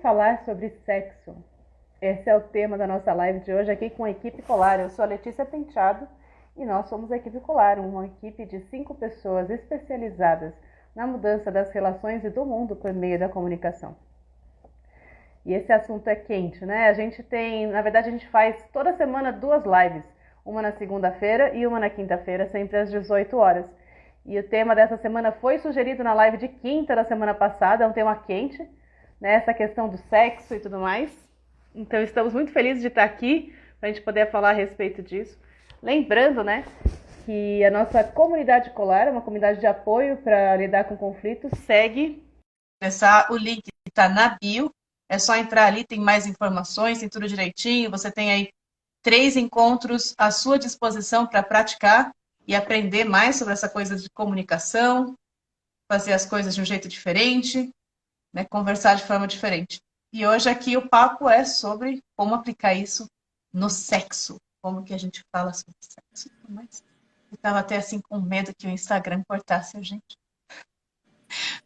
falar sobre sexo. Esse é o tema da nossa live de hoje aqui com a equipe Colar. Eu sou a Letícia Penteado e nós somos a equipe Colar, uma equipe de 5 pessoas especializadas na mudança das relações e do mundo por meio da comunicação. E esse assunto é quente, né? Na verdade, a gente faz toda semana 2 lives, uma na segunda-feira e uma na quinta-feira, sempre às 18 horas. E o tema dessa semana foi sugerido na live de quinta da semana passada, é um tema quente, né? Essa questão do sexo e tudo mais. Então, estamos muito felizes de estar aqui para a gente poder falar a respeito disso. Lembrando, né, que a nossa comunidade Colar é uma comunidade de apoio para lidar com conflitos. Segue. O link está na bio. É só entrar ali, tem mais informações, tem tudo direitinho. Você tem aí 3 encontros à sua disposição para praticar e aprender mais sobre essa coisa de comunicação, fazer as coisas de um jeito diferente, né, conversar de forma diferente. E hoje aqui o papo é sobre como aplicar isso no sexo. Como que a gente fala sobre sexo. Mas eu estava até assim com medo que o Instagram cortasse a gente.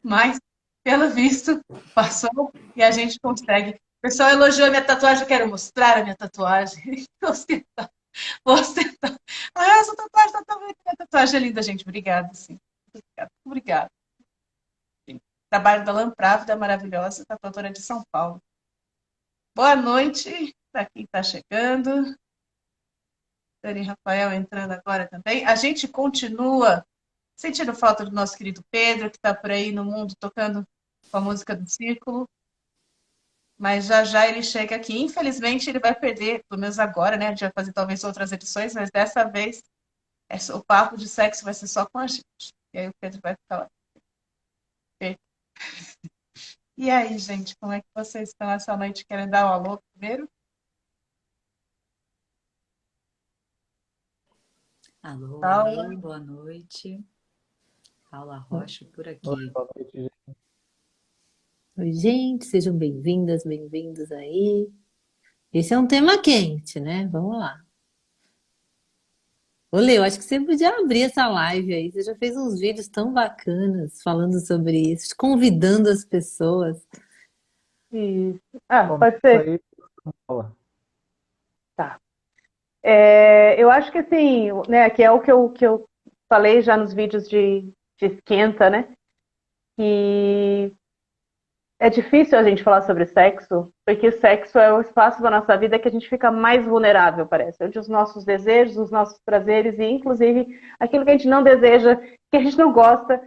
Mas, pelo visto, passou e a gente consegue. O pessoal elogiou a minha tatuagem, eu quero mostrar a minha tatuagem. Vou ostentar. Ah, essa tatuagem está tão bonita. Minha tatuagem é linda, gente. Obrigada, sim. Obrigada. Trabalho da Lamprávida, maravilhosa, tatuadora de São Paulo. Boa noite para quem está chegando. Dani Rafael entrando agora também. A gente continua sentindo falta do nosso querido Pedro, que está por aí no mundo tocando com a música do Círculo. Mas já já ele chega aqui. Infelizmente, ele vai perder, pelo menos agora, né? A gente vai fazer talvez outras edições, mas dessa vez o papo de sexo vai ser só com a gente. E aí o Pedro vai ficar lá. E aí, gente, como é que vocês estão essa noite? Querem dar um alô primeiro? Alô, Paula. alô, boa noite. Paula Rocha por aqui. Boa noite, gente. Oi, gente, sejam bem-vindas, bem-vindos aí. Esse é um tema quente, né? Vamos lá. Ô, Lê, eu acho que você podia abrir essa live aí. Você já fez uns vídeos tão bacanas falando sobre isso, convidando as pessoas. Isso. Bom, Pode isso ser. aí, fala. Tá. Eu acho que assim, né, que é o que eu falei já nos vídeos de esquenta, né? Que é difícil a gente falar sobre sexo, porque o sexo é o espaço da nossa vida que a gente fica mais vulnerável, parece. Onde os nossos desejos, os nossos prazeres e, inclusive, aquilo que a gente não deseja, que a gente não gosta,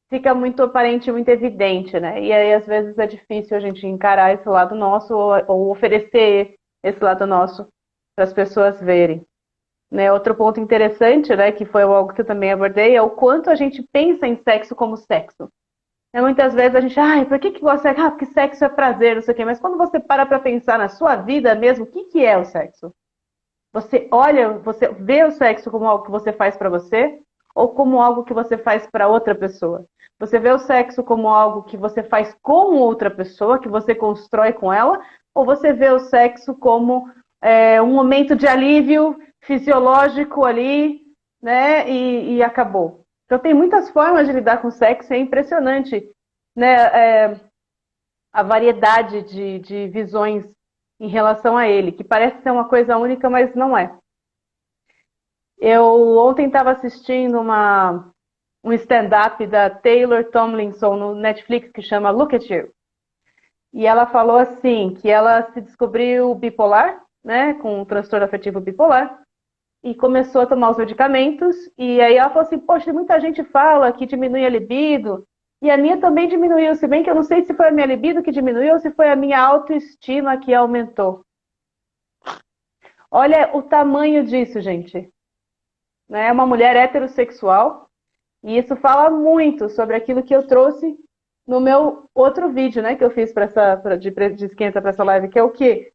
fica muito aparente, muito evidente, né? E aí, às vezes, é difícil a gente encarar esse lado nosso ou oferecer esse lado nosso para as pessoas verem. Né? Outro ponto interessante, né, que foi algo que eu também abordei, é o quanto a gente pensa em sexo como sexo. Muitas vezes a gente, por que gosta? Porque sexo é prazer, não sei o quê. Mas quando você para pensar na sua vida mesmo, o que é o sexo? Você olha, você vê o sexo como algo que você faz para você ou como algo que você faz para outra pessoa? Você vê o sexo como algo que você faz com outra pessoa, que você constrói com ela? Ou você vê o sexo como um momento de alívio fisiológico ali, né? E acabou. Então, tem muitas formas de lidar com o sexo, é impressionante, né, a variedade de visões em relação a ele, que parece ser uma coisa única, mas não é. Eu ontem estava assistindo um stand-up da Taylor Tomlinson no Netflix, que chama Look at You. E ela falou assim, que ela se descobriu bipolar, né, com um transtorno afetivo bipolar, e começou a tomar os medicamentos, e aí ela falou assim, poxa, muita gente fala que diminui a libido, e a minha também diminuiu, se bem que eu não sei se foi a minha libido que diminuiu ou se foi a minha autoestima que aumentou. Olha o tamanho disso, gente. É uma mulher heterossexual, e isso fala muito sobre aquilo que eu trouxe no meu outro vídeo, né, que eu fiz de esquenta para essa live, que é o quê?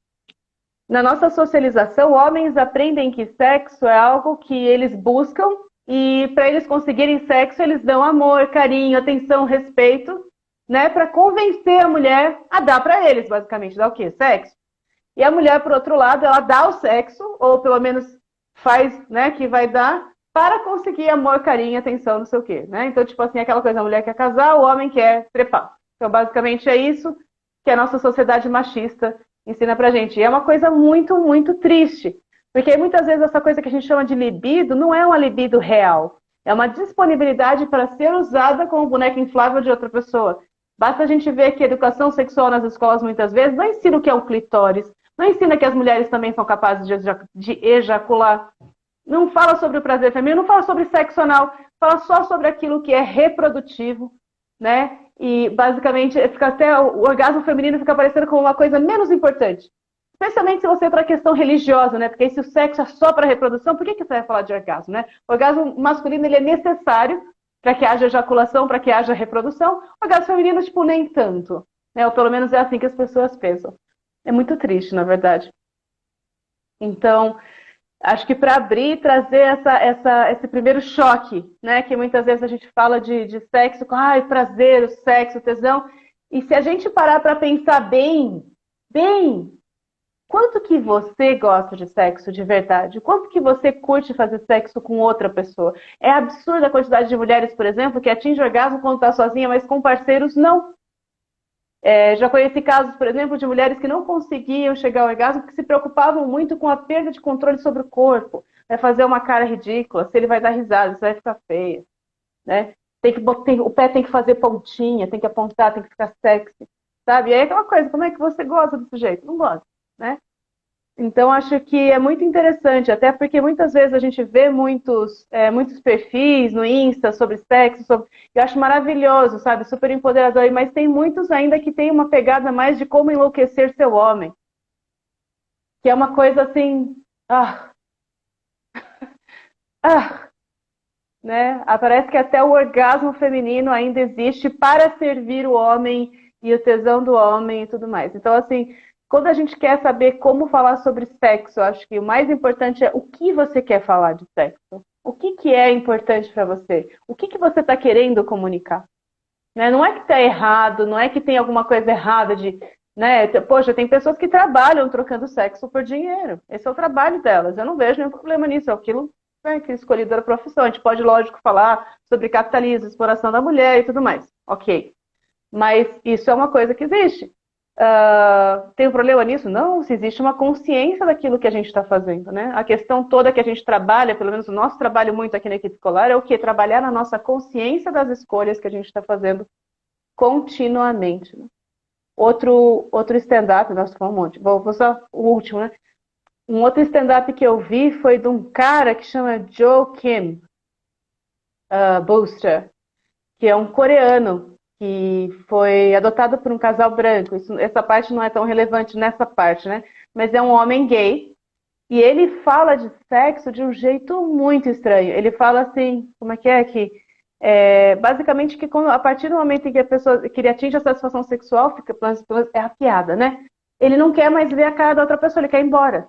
Na nossa socialização, homens aprendem que sexo é algo que eles buscam e para eles conseguirem sexo, eles dão amor, carinho, atenção, respeito, né? Para convencer a mulher a dar para eles, basicamente. Dá o quê? Sexo. E a mulher, por outro lado, ela dá o sexo, ou pelo menos faz, né, que vai dar, para conseguir amor, carinho, atenção, não sei o quê, né? Então, tipo assim, aquela coisa, a mulher quer casar, o homem quer trepar. Então, basicamente é isso. que a nossa sociedade machista ensina pra gente. E é uma coisa muito, muito triste. Porque muitas vezes essa coisa que a gente chama de libido não é uma libido real. É uma disponibilidade para ser usada como boneca inflável de outra pessoa. Basta a gente ver que a educação sexual nas escolas muitas vezes não ensina o que é o clitóris, não ensina que as mulheres também são capazes de ejacular, não fala sobre o prazer feminino, não fala sobre sexo anal, fala só sobre aquilo que é reprodutivo, né? E basicamente fica até o orgasmo feminino fica parecendo como uma coisa menos importante. Especialmente se você para a questão religiosa, né? Porque se o sexo é só para reprodução, por que você vai falar de orgasmo, né? O orgasmo masculino ele é necessário para que haja ejaculação, para que haja reprodução. O orgasmo feminino, tipo, nem tanto. Né? Ou pelo menos é assim que as pessoas pensam. É muito triste, na verdade. Então, acho que para abrir e trazer esse primeiro choque, né? Que muitas vezes a gente fala de sexo, com prazer, o sexo, o tesão. E se a gente parar para pensar bem, quanto que você gosta de sexo de verdade? Quanto que você curte fazer sexo com outra pessoa? É absurda a quantidade de mulheres, por exemplo, que atinge orgasmo quando está sozinha, mas com parceiros não. Já conheci casos, por exemplo, de mulheres que não conseguiam chegar ao orgasmo porque se preocupavam muito com a perda de controle sobre o corpo. Vai fazer uma cara ridícula, se ele vai dar risada, se vai ficar feia. Né? O pé tem que fazer pontinha, tem que apontar, tem que ficar sexy. Sabe? E aí é aquela coisa, como é que você gosta desse jeito? Não gosta. Né? Então, acho que é muito interessante, até porque muitas vezes a gente vê muitos perfis no Insta sobre sexo, eu acho maravilhoso, sabe? Super empoderador, mas tem muitos ainda que tem uma pegada mais de como enlouquecer seu homem. Que é uma coisa assim... né? Parece que até o orgasmo feminino ainda existe para servir o homem e o tesão do homem e tudo mais. Então, assim... Quando a gente quer saber como falar sobre sexo, acho que o mais importante é o que você quer falar de sexo. O que é importante para você? O que você está querendo comunicar? Né? Não é que está errado, não é que tem alguma coisa errada de... Né? Poxa, tem pessoas que trabalham trocando sexo por dinheiro. Esse é o trabalho delas. Eu não vejo nenhum problema nisso. É aquilo que é escolhido da profissão. A gente pode, lógico, falar sobre capitalismo, exploração da mulher e tudo mais. Ok. Mas isso é uma coisa que existe. Tem um problema nisso? Não, se existe uma consciência daquilo que a gente está fazendo, né? A questão toda que a gente trabalha, pelo menos o nosso trabalho muito aqui na equipe escolar, é o quê? Trabalhar na nossa consciência das escolhas que a gente está fazendo continuamente. Né? Outro stand-up, nossa, foi um monte. Vou só o último, né? Um outro stand-up que eu vi foi de um cara que chama Joe Kim Booster, que é um coreano, que foi adotado por um casal branco. Essa parte não é tão relevante nessa parte, né? Mas é um homem gay. E ele fala de sexo de um jeito muito estranho. Ele fala assim, como é que é? Basicamente que a partir do momento em que ele atinge a satisfação sexual, é a piada, né? Ele não quer mais ver a cara da outra pessoa, ele quer ir embora.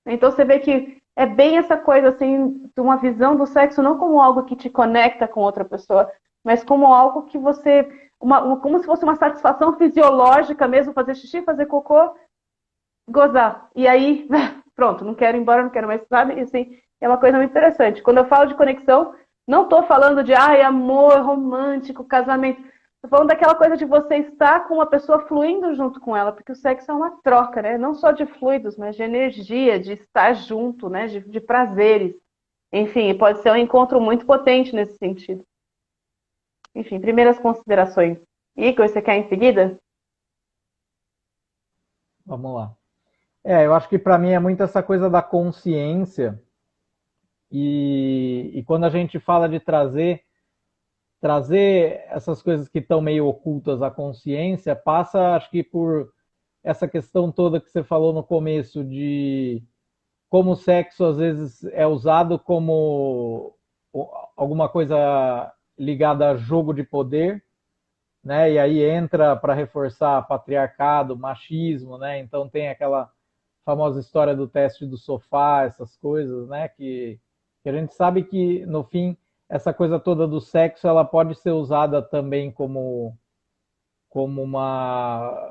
Então você vê que é bem essa coisa assim, de uma visão do sexo não como algo que te conecta com outra pessoa, mas como algo que você... como se fosse uma satisfação fisiológica mesmo, fazer xixi, fazer cocô, gozar. E aí, pronto, não quero ir embora, não quero mais, sabe? E, assim, é uma coisa muito interessante. Quando eu falo de conexão, não estou falando de amor romântico, casamento. Estou falando daquela coisa de você estar com uma pessoa fluindo junto com ela, porque o sexo é uma troca, né? Não só de fluidos, mas de energia, de estar junto, né? De prazeres. Enfim, pode ser um encontro muito potente nesse sentido. Enfim, primeiras considerações. Igor, você quer em seguida? Vamos lá. Eu acho que para mim é muito essa coisa da consciência e quando a gente fala de trazer essas coisas que estão meio ocultas à consciência, passa, acho que por essa questão toda que você falou no começo de como o sexo às vezes é usado como alguma coisa ligada a jogo de poder, né? E aí entra para reforçar patriarcado, machismo, né? Então tem aquela famosa história do teste do sofá, essas coisas, né? Que a gente sabe que no fim essa coisa toda do sexo ela pode ser usada também como uma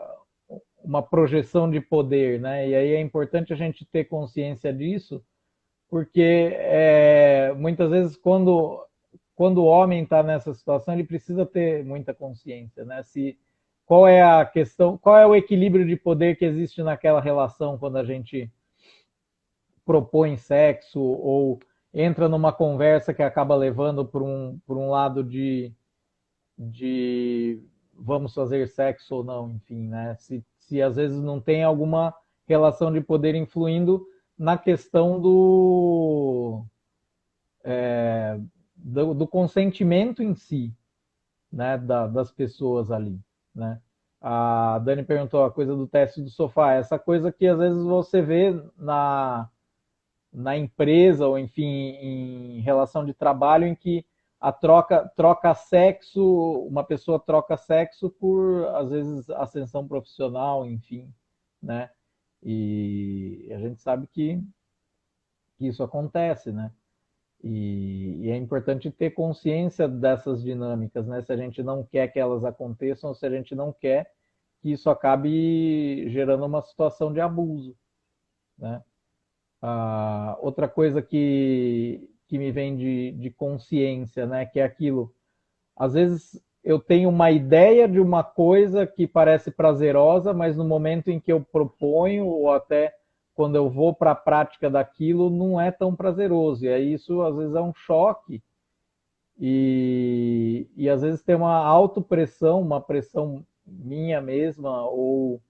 projeção de poder, né? E aí é importante a gente ter consciência disso, porque muitas vezes quando o homem está nessa situação, ele precisa ter muita consciência, né? Se qual é a questão, qual é o equilíbrio de poder que existe naquela relação quando a gente propõe sexo ou entra numa conversa que acaba levando por um lado de vamos fazer sexo ou não, enfim, né? Se às vezes não tem alguma relação de poder influindo na questão do consentimento em si, né, das pessoas ali, né? A Dani perguntou a coisa do teste do sofá, essa coisa que às vezes você vê na empresa ou enfim em relação de trabalho em que a troca sexo, uma pessoa troca sexo por às vezes ascensão profissional, enfim, né? E a gente sabe que isso acontece, né? E é importante ter consciência dessas dinâmicas, né? Se a gente não quer que elas aconteçam, ou se a gente não quer que isso acabe gerando uma situação de abuso, né? Outra coisa que me vem de consciência, né? Que é aquilo, às vezes eu tenho uma ideia de uma coisa que parece prazerosa, mas no momento em que eu proponho, ou até quando eu vou para a prática daquilo, não é tão prazeroso. E aí isso às vezes é um choque. E às vezes tem uma autopressão, uma pressão minha mesma, ou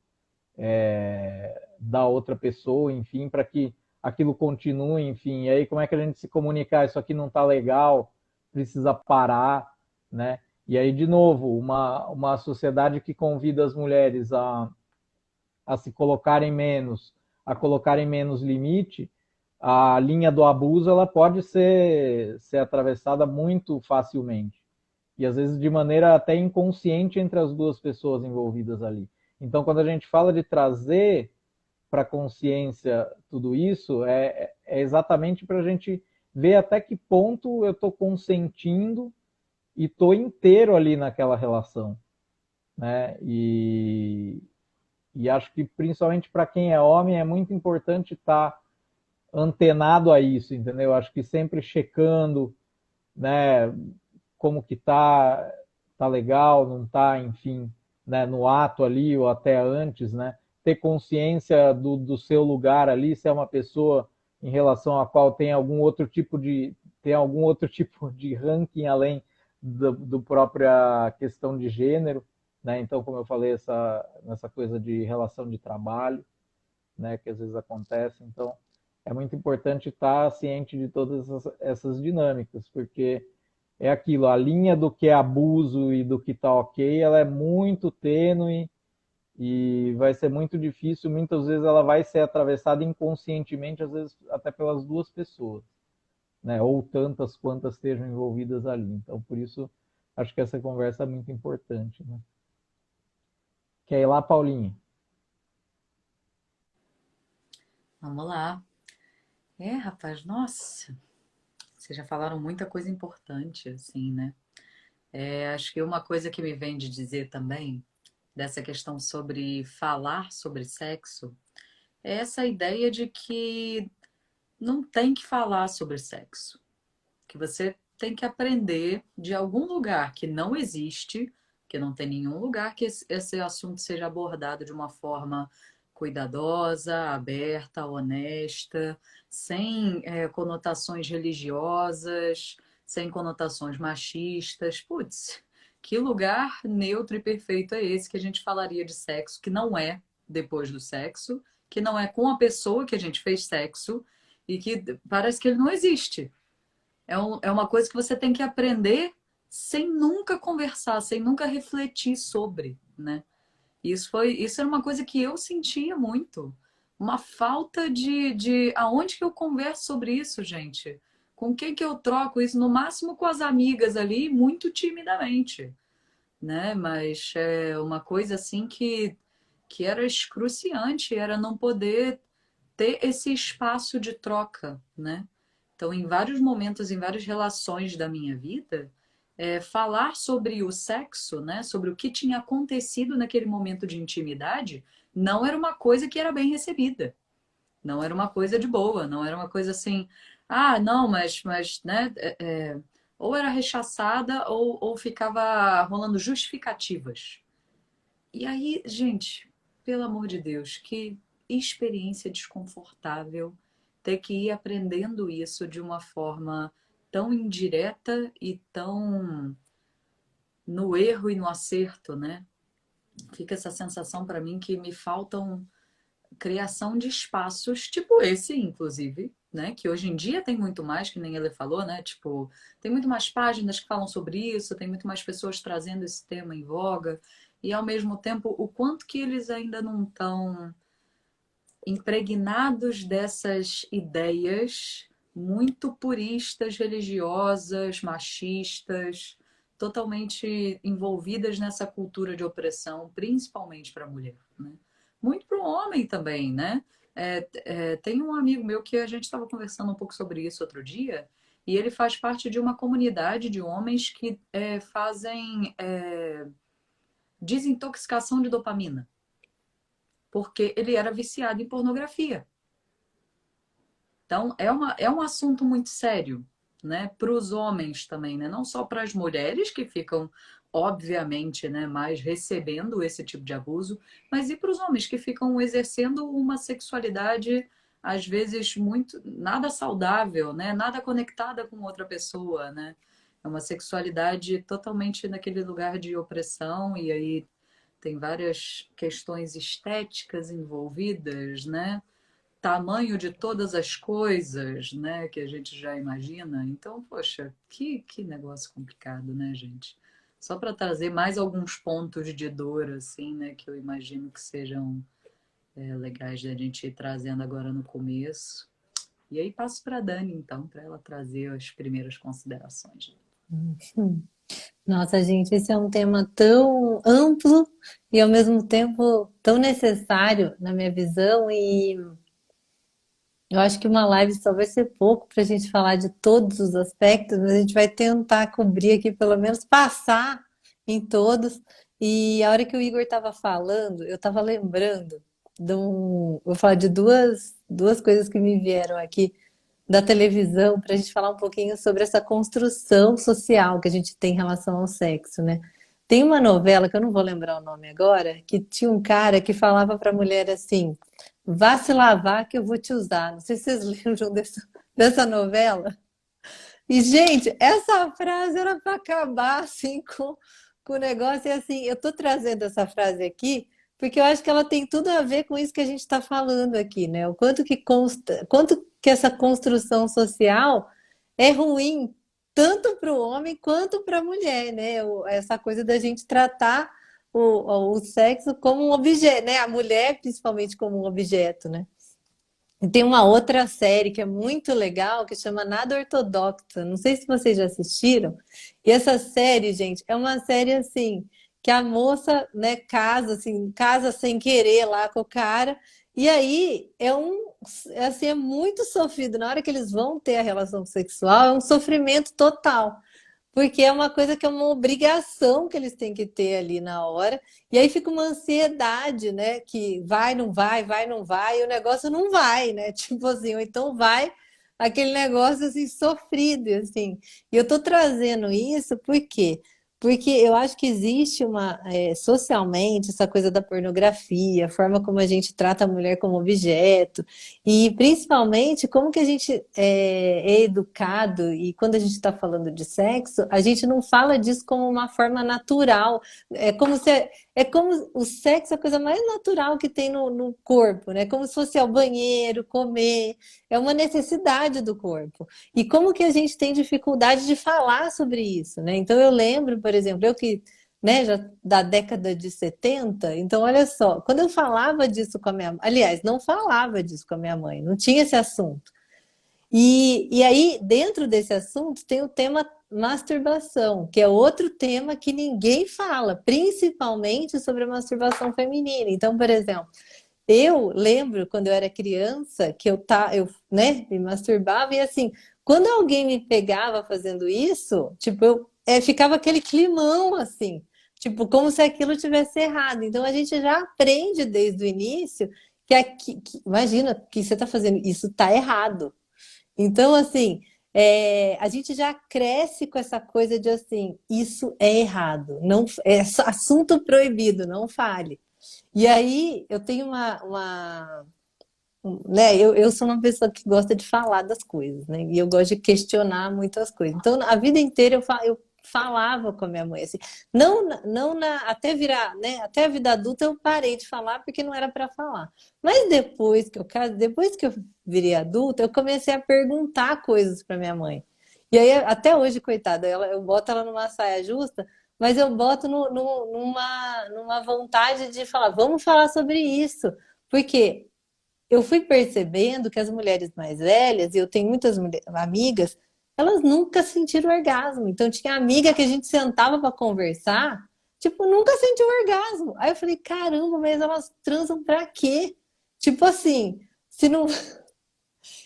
da outra pessoa, enfim, para que aquilo continue, enfim. E aí como é que a gente se comunicar? Isso aqui não está legal, precisa parar, né? E aí, de novo, uma sociedade que convida as mulheres a se colocarem menos, a colocarem menos limite, a linha do abuso ela pode ser atravessada muito facilmente. E às vezes de maneira até inconsciente entre as duas pessoas envolvidas ali. Então, quando a gente fala de trazer para a consciência tudo isso, é exatamente para a gente ver até que ponto eu estou consentindo e estou inteiro ali naquela relação, né? E acho que principalmente para quem é homem é muito importante estar antenado a isso, entendeu? Acho que sempre checando, né, como que tá legal, não tá, enfim, né, no ato ali ou até antes, né? Ter consciência do seu lugar ali, se é uma pessoa em relação à qual tem algum outro tipo de ranking além do própria questão de gênero, né? Então, como eu falei, nessa coisa de relação de trabalho, né, que às vezes acontece. Então, é muito importante estar ciente de todas essas dinâmicas, porque é aquilo, a linha do que é abuso e do que está ok, ela é muito tênue e vai ser muito difícil, muitas vezes ela vai ser atravessada inconscientemente, às vezes até pelas duas pessoas, né? Ou tantas quantas estejam envolvidas ali. Então, por isso, acho que essa conversa é muito importante, né? Quer ir lá, Paulinha? Vamos lá. Rapaz, nossa, vocês já falaram muita coisa importante, assim, né? Acho que uma coisa que me vem de dizer também, dessa questão sobre falar sobre sexo, é essa ideia de que não tem que falar sobre sexo, que você tem que aprender de algum lugar que não existe, que não tem nenhum lugar que esse assunto seja abordado de uma forma cuidadosa, aberta, honesta, sem conotações religiosas, sem conotações machistas. Putz, que lugar neutro e perfeito é esse que a gente falaria de sexo, que não é depois do sexo, que não é com a pessoa que a gente fez sexo e que parece que ele não existe. É uma coisa que você tem que aprender sem nunca conversar, sem nunca refletir sobre, né? Isso era uma coisa que eu sentia muito. Uma falta de aonde que eu converso sobre isso, gente? Com quem que eu troco isso? No máximo com as amigas ali, muito timidamente, né? Mas é uma coisa assim que era excruciante, era não poder ter esse espaço de troca, né? Então, em vários momentos, em várias relações da minha vida, falar sobre o sexo, né, sobre o que tinha acontecido naquele momento de intimidade, não era uma coisa que era bem recebida. Não era uma coisa de boa, não era uma coisa assim, ah, não, mas né, ou era rechaçada ou ficava rolando justificativas. E aí, gente, pelo amor de Deus, que experiência desconfortável ter que ir aprendendo isso de uma forma tão indireta e tão no erro e no acerto, né? Fica essa sensação para mim que me faltam criação de espaços, tipo esse, inclusive, né? Que hoje em dia tem muito mais, que nem ele falou, né? Tipo, tem muito mais páginas que falam sobre isso, tem muito mais pessoas trazendo esse tema em voga, e ao mesmo tempo, o quanto que eles ainda não estão impregnados dessas ideias muito puristas, religiosas, machistas, totalmente envolvidas nessa cultura de opressão, principalmente para a mulher, né? Muito para o homem também, né? Tem um amigo meu que a gente estava conversando um pouco sobre isso outro dia, e ele faz parte de uma comunidade de homens que fazem desintoxicação de dopamina, porque ele era viciado em pornografia. Então, é um assunto muito sério, né? Para os homens também, né? Não só para as mulheres que ficam, obviamente, né, mais recebendo esse tipo de abuso, mas e para os homens que ficam exercendo uma sexualidade, às vezes, muito nada saudável, né? Nada conectada com outra pessoa, né? É uma sexualidade totalmente naquele lugar de opressão, e aí tem várias questões estéticas envolvidas, né? Tamanho de todas as coisas, né, que a gente já imagina. Então, poxa, que negócio complicado, né, gente? Só para trazer mais alguns pontos de dor, assim, né, que eu imagino que sejam legais de a gente ir trazendo agora no começo. E aí passo para a Dani, então, para ela trazer as primeiras considerações. Nossa, gente, esse é um tema tão amplo e ao mesmo tempo tão necessário na minha visão, e eu acho que uma live só vai ser pouco para a gente falar de todos os aspectos, mas a gente vai tentar cobrir aqui, pelo menos passar em todos. E a hora que o Igor estava falando, eu estava lembrando vou falar de duas coisas que me vieram aqui da televisão, para a gente falar um pouquinho sobre essa construção social que a gente tem em relação ao sexo, né? Tem uma novela, que eu não vou lembrar o nome agora, que tinha um cara que falava para a mulher assim: vá se lavar que eu vou te usar. Não sei se vocês lembram dessa novela. E, gente, essa frase era para acabar assim com o negócio. E assim, eu estou trazendo essa frase aqui porque eu acho que ela tem tudo a ver com isso que a gente está falando aqui, né? O quanto que essa construção social é ruim tanto para o homem quanto para a mulher, né? Essa coisa da gente tratar o sexo como um objeto, né? A mulher principalmente como um objeto, né? E tem uma outra série que é muito legal, que chama Nada Ortodoxa. Não sei se vocês já assistiram. E essa série, gente, é uma série assim, que a moça, né, casa sem querer lá com o cara. E aí assim, é muito sofrido. Na hora que eles vão ter a relação sexual, é um sofrimento total. Porque é uma coisa que é uma obrigação que eles têm que ter ali na hora. E aí fica uma ansiedade, né? Que vai, não vai, e o negócio não vai, né? Tipo assim, ou então vai aquele negócio assim, sofrido, assim. E eu tô trazendo isso porque eu acho que existe socialmente essa coisa da pornografia, a forma como a gente trata a mulher como objeto, e principalmente como que a gente é educado, e quando a gente está falando de sexo, a gente não fala disso como uma forma natural. É como o sexo é a coisa mais natural que tem no corpo, né? Como se fosse ao banheiro, comer, é uma necessidade do corpo. E como que a gente tem dificuldade de falar sobre isso, né? Então eu lembro, por exemplo, eu que, né, já da década de 70, então olha só, quando eu falava disso com a minha mãe, aliás, não falava disso com a minha mãe, não tinha esse assunto. E aí, dentro desse assunto, tem o tema masturbação, que é outro tema que ninguém fala, principalmente sobre a masturbação feminina. Então, por exemplo, eu lembro quando eu era criança que né, me masturbava, e assim, quando alguém me pegava fazendo isso, tipo, ficava aquele climão assim, tipo, como se aquilo tivesse errado. Então a gente já aprende desde o início imagina que você está fazendo isso, está errado. Então, assim, a gente já cresce com essa coisa de assim, isso é errado, não é assunto proibido, não fale. E aí eu tenho né, eu sou uma pessoa que gosta de falar das coisas, né? E eu gosto de questionar muitas coisas. Então, a vida inteira eu falava com a minha mãe assim, até virar, né? Até a vida adulta eu parei de falar porque não era para falar. Mas depois que eu virei adulta, eu comecei a perguntar coisas para minha mãe. E aí até hoje, coitada, eu boto ela numa saia justa, mas eu boto numa vontade de falar, vamos falar sobre isso. Porque eu fui percebendo que as mulheres mais velhas, e eu tenho muitas amigas, elas nunca sentiram orgasmo. Então tinha amiga que a gente sentava para conversar, tipo, nunca sentiu orgasmo. Aí eu falei, caramba, mas elas transam pra quê? Tipo assim, se não.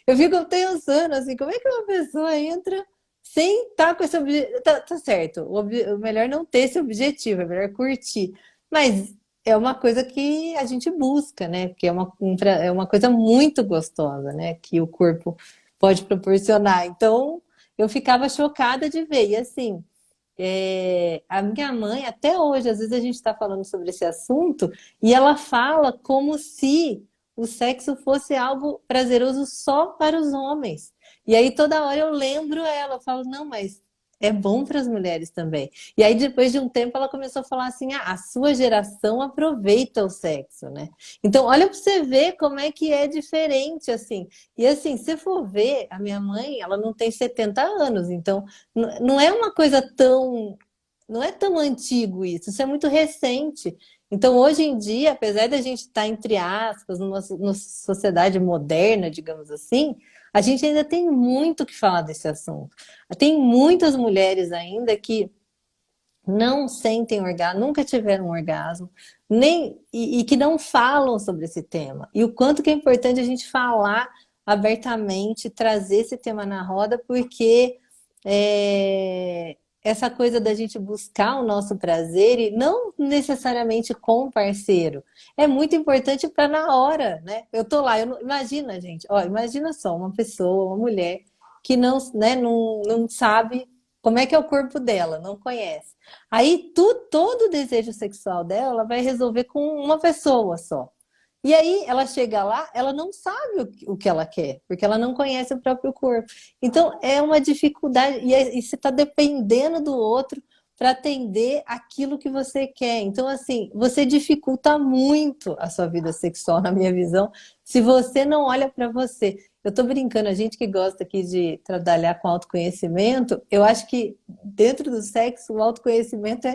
Eu fico pensando assim, como é que uma pessoa entra sem estar com esse objetivo? Tá certo, o melhor não ter esse objetivo, é melhor curtir. Mas é uma coisa que a gente busca, né? Porque é uma coisa muito gostosa, né? Que o corpo pode proporcionar. Então, eu ficava chocada de ver. E assim, a minha mãe, até hoje, às vezes a gente está falando sobre esse assunto e ela fala como se o sexo fosse algo prazeroso só para os homens. E aí toda hora eu lembro ela, eu falo, não, mas é bom para as mulheres também. E aí depois de um tempo ela começou a falar assim, a sua geração aproveita o sexo, né? Então olha para você ver como é que é diferente, assim. E assim, se for ver, a minha mãe, ela não tem 70 anos, então não é uma coisa tão. Não é tão antigo isso é muito recente. Então, hoje em dia, apesar da gente estar, entre aspas, numa sociedade moderna, digamos assim, a gente ainda tem muito que falar desse assunto. Tem muitas mulheres ainda que não sentem orgasmo, nunca tiveram um orgasmo, e que não falam sobre esse tema. E o quanto que é importante a gente falar abertamente, trazer esse tema na roda, porque essa coisa da gente buscar o nosso prazer e não necessariamente com o parceiro, é muito importante para na hora, né? Eu tô lá, imagina, gente, ó, imagina só uma pessoa, uma mulher que não, né, não sabe como é que é o corpo dela, não conhece. Aí todo o desejo sexual dela, ela vai resolver com uma pessoa só. E aí ela chega lá, ela não sabe o que ela quer, porque ela não conhece o próprio corpo. Então é uma dificuldade, e você está dependendo do outro para atender aquilo que você quer. Então, assim, você dificulta muito a sua vida sexual, na minha visão, se você não olha para você. Eu tô brincando, a gente que gosta aqui de trabalhar com autoconhecimento, eu acho que dentro do sexo, o autoconhecimento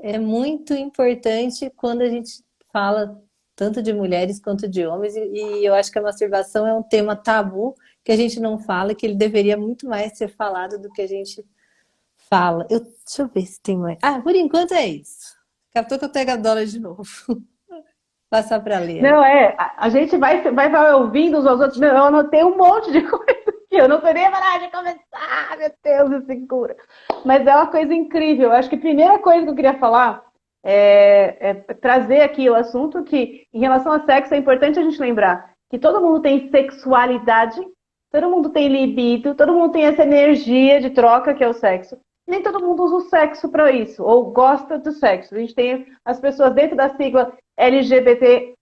é muito importante quando a gente fala tanto de mulheres quanto de homens, e eu acho que a masturbação é um tema tabu que a gente não fala, que ele deveria muito mais ser falado do que a gente fala. Deixa eu ver se tem mais. Ah, por enquanto é isso. Daqui a pouco eu pego a dólar de novo. Passar para ler. Não, a gente vai ouvindo os outros. Meu, eu anotei um monte de coisa aqui. Eu não teria parar de começar, meu Deus, isso cura. Mas é uma coisa incrível. Eu acho que a primeira coisa que eu queria falar é trazer aqui o assunto que, em relação a sexo, é importante a gente lembrar que todo mundo tem sexualidade, todo mundo tem libido, todo mundo tem essa energia de troca que é o sexo. Nem todo mundo usa o sexo para isso, ou gosta do sexo. A gente tem as pessoas dentro da sigla LGBTQIAPN+,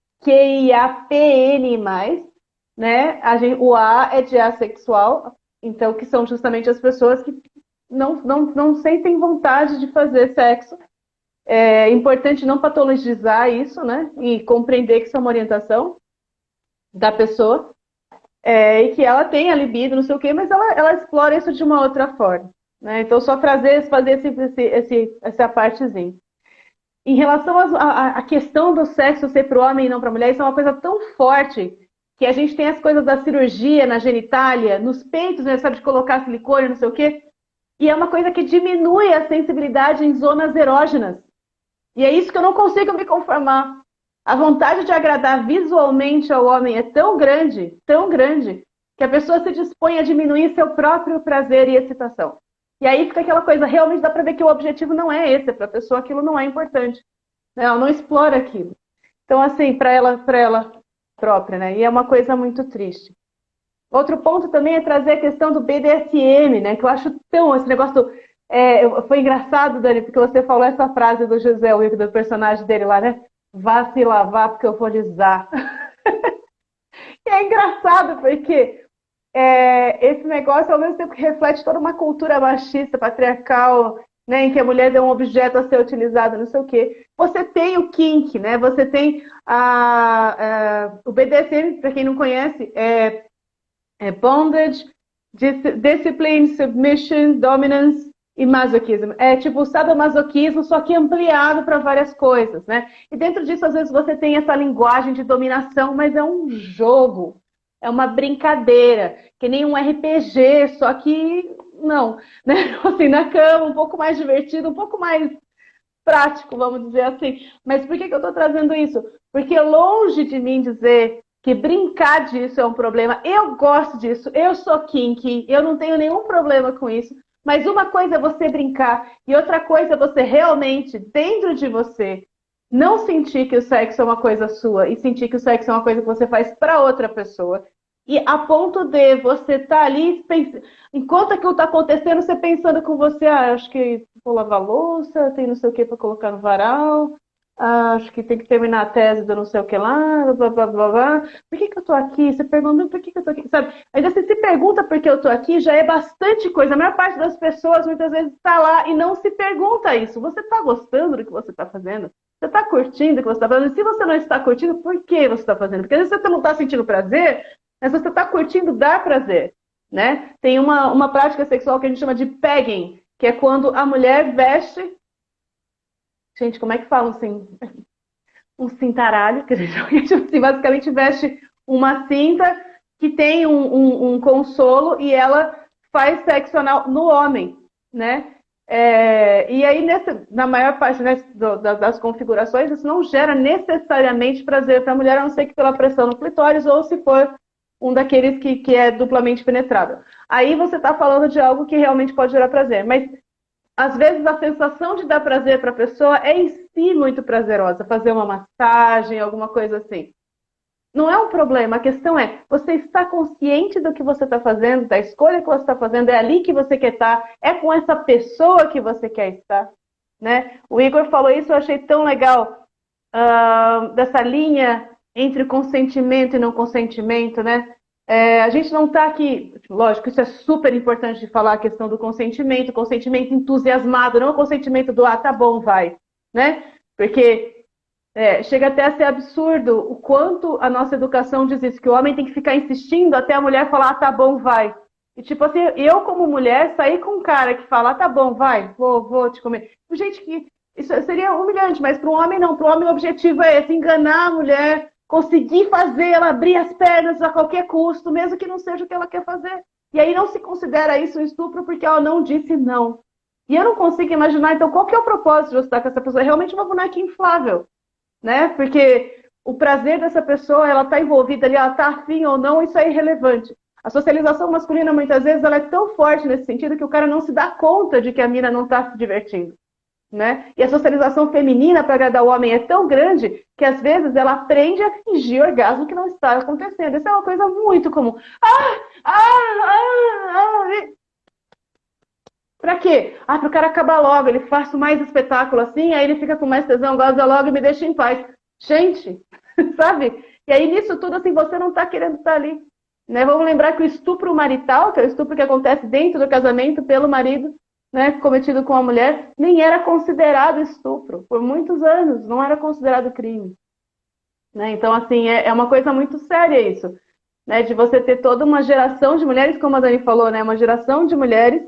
né? O A é de assexual, então que são justamente as pessoas que não sentem vontade de fazer sexo. É importante não patologizar isso, né? E compreender que isso é uma orientação da pessoa, e que ela tem a libido, não sei o quê, mas ela explora isso de uma outra forma. Né? Então, só fazer essa partezinha. Em relação à questão do sexo ser para o homem e não para a mulher, isso é uma coisa tão forte que a gente tem as coisas da cirurgia na genitália, nos peitos, né, sabe, de colocar silicone, não sei o quê, e é uma coisa que diminui a sensibilidade em zonas erógenas. E é isso que eu não consigo me conformar. A vontade de agradar visualmente ao homem é tão grande, que a pessoa se dispõe a diminuir seu próprio prazer e excitação. E aí fica aquela coisa, realmente dá para ver que o objetivo não é esse, para a pessoa aquilo não é importante. Ela não explora aquilo. Então, assim, para ela própria, né? E é uma coisa muito triste. Outro ponto também é trazer a questão do BDSM, né? Que eu acho tão, esse negócio, foi engraçado, Dani, porque você falou essa frase do José Wilker, do personagem dele lá, né? Vá se lavar porque eu vou lisar. E é engraçado porque esse negócio, ao mesmo tempo que reflete toda uma cultura machista, patriarcal, né, em que a mulher é um objeto a ser utilizado, não sei o quê. Você tem o kink, né? Você tem o BDSM, para quem não conhece, bondage, discipline, submission, dominance e masoquismo. É tipo o sadomasoquismo, só que ampliado para várias coisas, né? E dentro disso, às vezes, você tem essa linguagem de dominação, mas é um jogo, é uma brincadeira, que nem um RPG, só que não, né? Assim, na cama, um pouco mais divertido, um pouco mais prático, vamos dizer assim. Mas por que eu estou trazendo isso? Porque longe de mim dizer que brincar disso é um problema, eu gosto disso, eu sou kinky, eu não tenho nenhum problema com isso, mas uma coisa é você brincar e outra coisa é você realmente, dentro de você, não sentir que o sexo é uma coisa sua e sentir que o sexo é uma coisa que você faz para outra pessoa. E a ponto de você estar ali, enquanto aquilo está acontecendo, você pensando com você, acho que vou lavar louça, tem não sei o que para colocar no varal, acho que tem que terminar a tese do não sei o que lá, blá, blá, blá, blá. Por que eu estou aqui? Você pergunta, por que eu estou aqui? Sabe? Ainda você se pergunta por que eu estou aqui, já é bastante coisa. A maior parte das pessoas, muitas vezes, está lá e não se pergunta isso. Você está gostando do que você está fazendo? Você está curtindo o que você está fazendo? Se você não está curtindo, por que você está fazendo? Porque às vezes você não está sentindo prazer, mas você está curtindo dar prazer, né? Tem uma prática sexual que a gente chama de pegging, que é quando a mulher veste... Gente, como é que fala assim? Um cintaralho, que a gente assim, basicamente veste uma cinta que tem um consolo e ela faz sexo anal no homem, né? E aí, na maior parte, né, das configurações, isso não gera necessariamente prazer para a mulher, a não ser que pela pressão no clitóris ou se for um daqueles que é duplamente penetrável. Aí você está falando de algo que realmente pode gerar prazer, mas às vezes a sensação de dar prazer para a pessoa é em si muito prazerosa, fazer uma massagem, alguma coisa assim. Não é um problema, a questão é, você está consciente do que você está fazendo, da escolha que você está fazendo, é ali que você quer estar, é com essa pessoa que você quer estar, né? O Igor falou isso, eu achei tão legal, dessa linha entre consentimento e não consentimento, né? A gente não está aqui, lógico, isso é super importante de falar, a questão do consentimento entusiasmado, não o consentimento do, tá bom, vai, né? Porque chega até a ser absurdo o quanto a nossa educação diz isso, que o homem tem que ficar insistindo até a mulher falar, tá bom, vai. E tipo assim, eu como mulher, sair com um cara que fala, tá bom, vai, vou te comer. Gente, que isso seria humilhante, mas para um homem não, para o homem o objetivo é esse, enganar a mulher, conseguir fazer ela abrir as pernas a qualquer custo, mesmo que não seja o que ela quer fazer. E aí não se considera isso um estupro porque ela não disse não. E eu não consigo imaginar, então, qual que é o propósito de você estar com essa pessoa? É realmente uma boneca inflável, né? Porque o prazer dessa pessoa, ela está envolvida ali, ela está afim ou não, isso é irrelevante. A socialização masculina, muitas vezes, ela é tão forte nesse sentido que o cara não se dá conta de que a mina não está se divertindo. Né? E a socialização feminina para agradar o homem é tão grande que às vezes ela aprende a fingir orgasmo que não está acontecendo. Isso é uma coisa muito comum. Pra quê? Para o cara acabar logo, ele faça mais espetáculo assim, aí ele fica com mais tesão, goza logo e me deixa em paz. Gente, sabe? E aí nisso tudo assim, você não está querendo estar ali. Né? Vamos lembrar que o estupro marital, que é o estupro que acontece dentro do casamento pelo marido, né, cometido com a mulher, nem era considerado estupro. Por muitos anos, não era considerado crime. Né? Então, assim, é uma coisa muito séria isso. Né, de você ter toda uma geração de mulheres, como a Dani falou, né, uma geração de mulheres,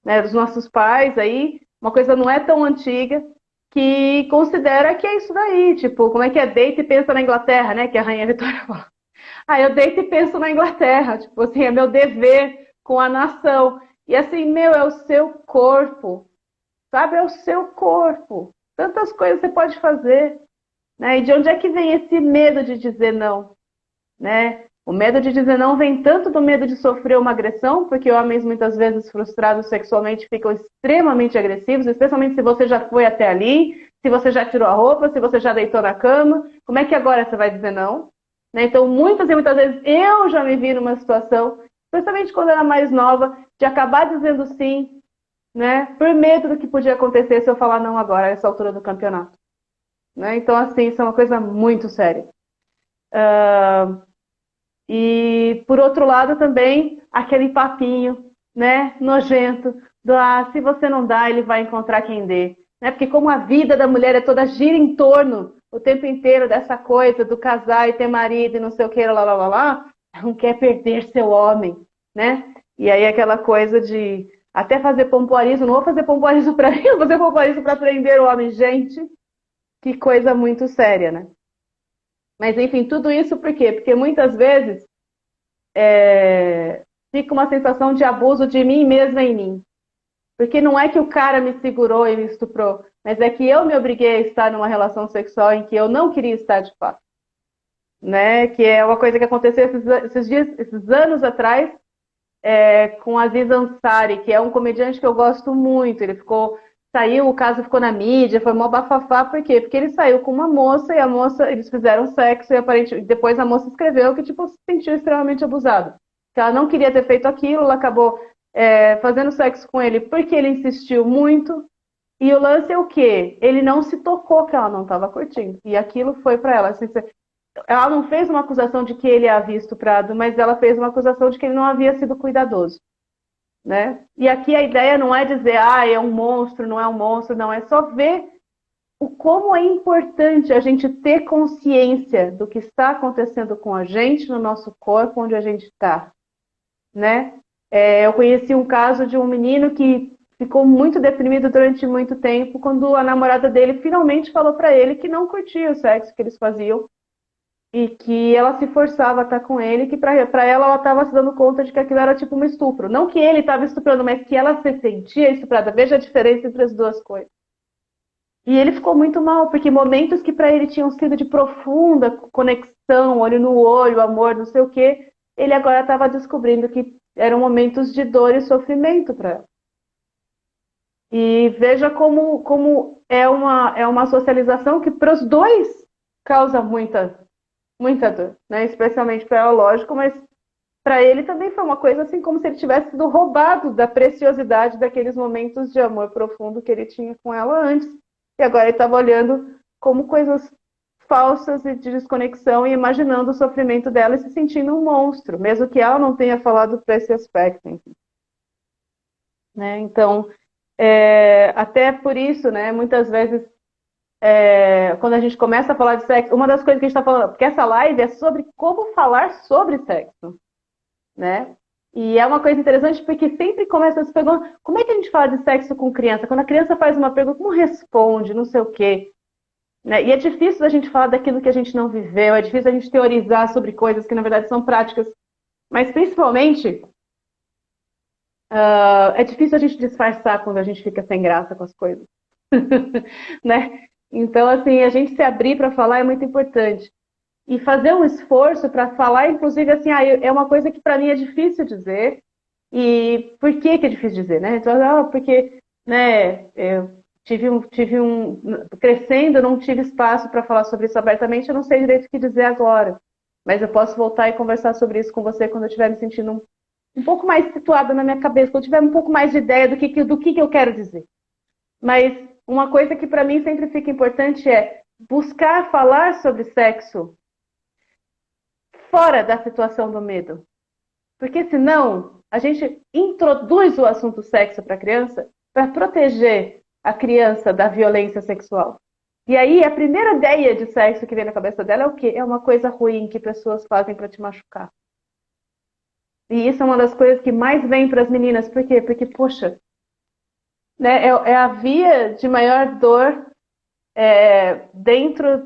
né, dos nossos pais aí, uma coisa não é tão antiga, que considera que é isso daí. Tipo, como é que é? Deita e pensa na Inglaterra, né, que a Rainha Vitória falou. Eu deito e penso na Inglaterra. Tipo assim, é meu dever com a nação. E assim, é o seu corpo, sabe? É o seu corpo. Tantas coisas você pode fazer, né? E de onde é que vem esse medo de dizer não, né? O medo de dizer não vem tanto do medo de sofrer uma agressão, porque homens muitas vezes frustrados sexualmente ficam extremamente agressivos, especialmente se você já foi até ali, se você já tirou a roupa, se você já deitou na cama. Como é que agora você vai dizer não? né? Então, muitas e muitas vezes eu já me vi numa situação, principalmente quando eu era mais nova, de acabar dizendo sim, né? Por medo do que podia acontecer se eu falar não agora, a essa altura do campeonato, né? Então, assim, isso é uma coisa muito séria. E, por outro lado, também, aquele papinho, né, nojento, se você não dá, ele vai encontrar quem dê. Né? Porque como a vida da mulher é toda gira em torno, o tempo inteiro, dessa coisa do casar e ter marido e não sei o que, lá, não quer perder seu homem, né? E aí aquela coisa de até fazer pompoarismo, não vou fazer pompoarismo para mim, vou fazer pompoarismo para prender o homem. Gente, que coisa muito séria, né? Mas, enfim, tudo isso por quê? Porque muitas vezes fica uma sensação de abuso de mim mesma em mim. Porque não é que o cara me segurou e me estuprou, mas é que eu me obriguei a estar numa relação sexual em que eu não queria estar de fato. Né? Que é uma coisa que aconteceu esses anos atrás, com Aziz Ansari, que é um comediante que eu gosto muito. Ele saiu, o caso ficou na mídia, foi mó bafafá. Por quê? Porque ele saiu com uma moça e eles fizeram sexo e aparentemente depois a moça escreveu que tipo, se sentiu extremamente abusada. Que ela não queria ter feito aquilo, ela acabou fazendo sexo com ele porque ele insistiu muito. E o lance é o quê? Ele não se tocou que ela não estava curtindo. E aquilo foi para ela. Assim, ela não fez uma acusação de que ele a havia estuprado, mas ela fez uma acusação de que ele não havia sido cuidadoso. Né? E aqui a ideia não é dizer, é um monstro, não é um monstro, não. É só ver como é importante a gente ter consciência do que está acontecendo com a gente, no nosso corpo, onde a gente está. Né? Eu conheci um caso de um menino que ficou muito deprimido durante muito tempo, quando a namorada dele finalmente falou para ele que não curtia o sexo que eles faziam, e que ela se forçava a estar com ele, que para ela estava se dando conta de que aquilo era tipo um estupro. Não que ele estava estuprando, mas que ela se sentia estuprada. Veja a diferença entre as duas coisas. E ele ficou muito mal, porque momentos que para ele tinham sido de profunda conexão, olho no olho, amor, não sei o quê, ele agora estava descobrindo que eram momentos de dor e sofrimento para ela. E veja como é uma socialização que para os dois causa muita dor, né? Especialmente para ela, lógico, mas para ele também foi uma coisa assim como se ele tivesse sido roubado da preciosidade daqueles momentos de amor profundo que ele tinha com ela antes. E agora ele estava olhando como coisas falsas e de desconexão e imaginando o sofrimento dela e se sentindo um monstro, mesmo que ela não tenha falado para esse aspecto. Enfim. Né? Então, até por isso, né, muitas vezes quando a gente começa a falar de sexo, uma das coisas que a gente está falando, porque essa live é sobre como falar sobre sexo, né? E é uma coisa interessante porque sempre começa se perguntando, como é que a gente fala de sexo com criança? Quando a criança faz uma pergunta, como responde, não sei o quê. Né? E é difícil a gente falar daquilo que a gente não viveu, é difícil a gente teorizar sobre coisas que na verdade são práticas, mas principalmente é difícil a gente disfarçar quando a gente fica sem graça com as coisas. Né? Então, assim, a gente se abrir para falar é muito importante. E fazer um esforço para falar, inclusive, assim, é uma coisa que para mim é difícil dizer. E por que é difícil dizer, né? Então, porque, né, eu crescendo, eu não tive espaço para falar sobre isso abertamente, eu não sei direito o que dizer agora. Mas eu posso voltar e conversar sobre isso com você quando eu estiver me sentindo um pouco mais situada na minha cabeça, quando eu tiver um pouco mais de ideia do que eu quero dizer. Mas uma coisa que para mim sempre fica importante é buscar falar sobre sexo fora da situação do medo. Porque senão a gente introduz o assunto sexo para a criança para proteger a criança da violência sexual. E aí a primeira ideia de sexo que vem na cabeça dela é o quê? É uma coisa ruim que pessoas fazem para te machucar. E isso é uma das coisas que mais vem para as meninas. Por quê? Porque, poxa, né, é a via de maior dor dentro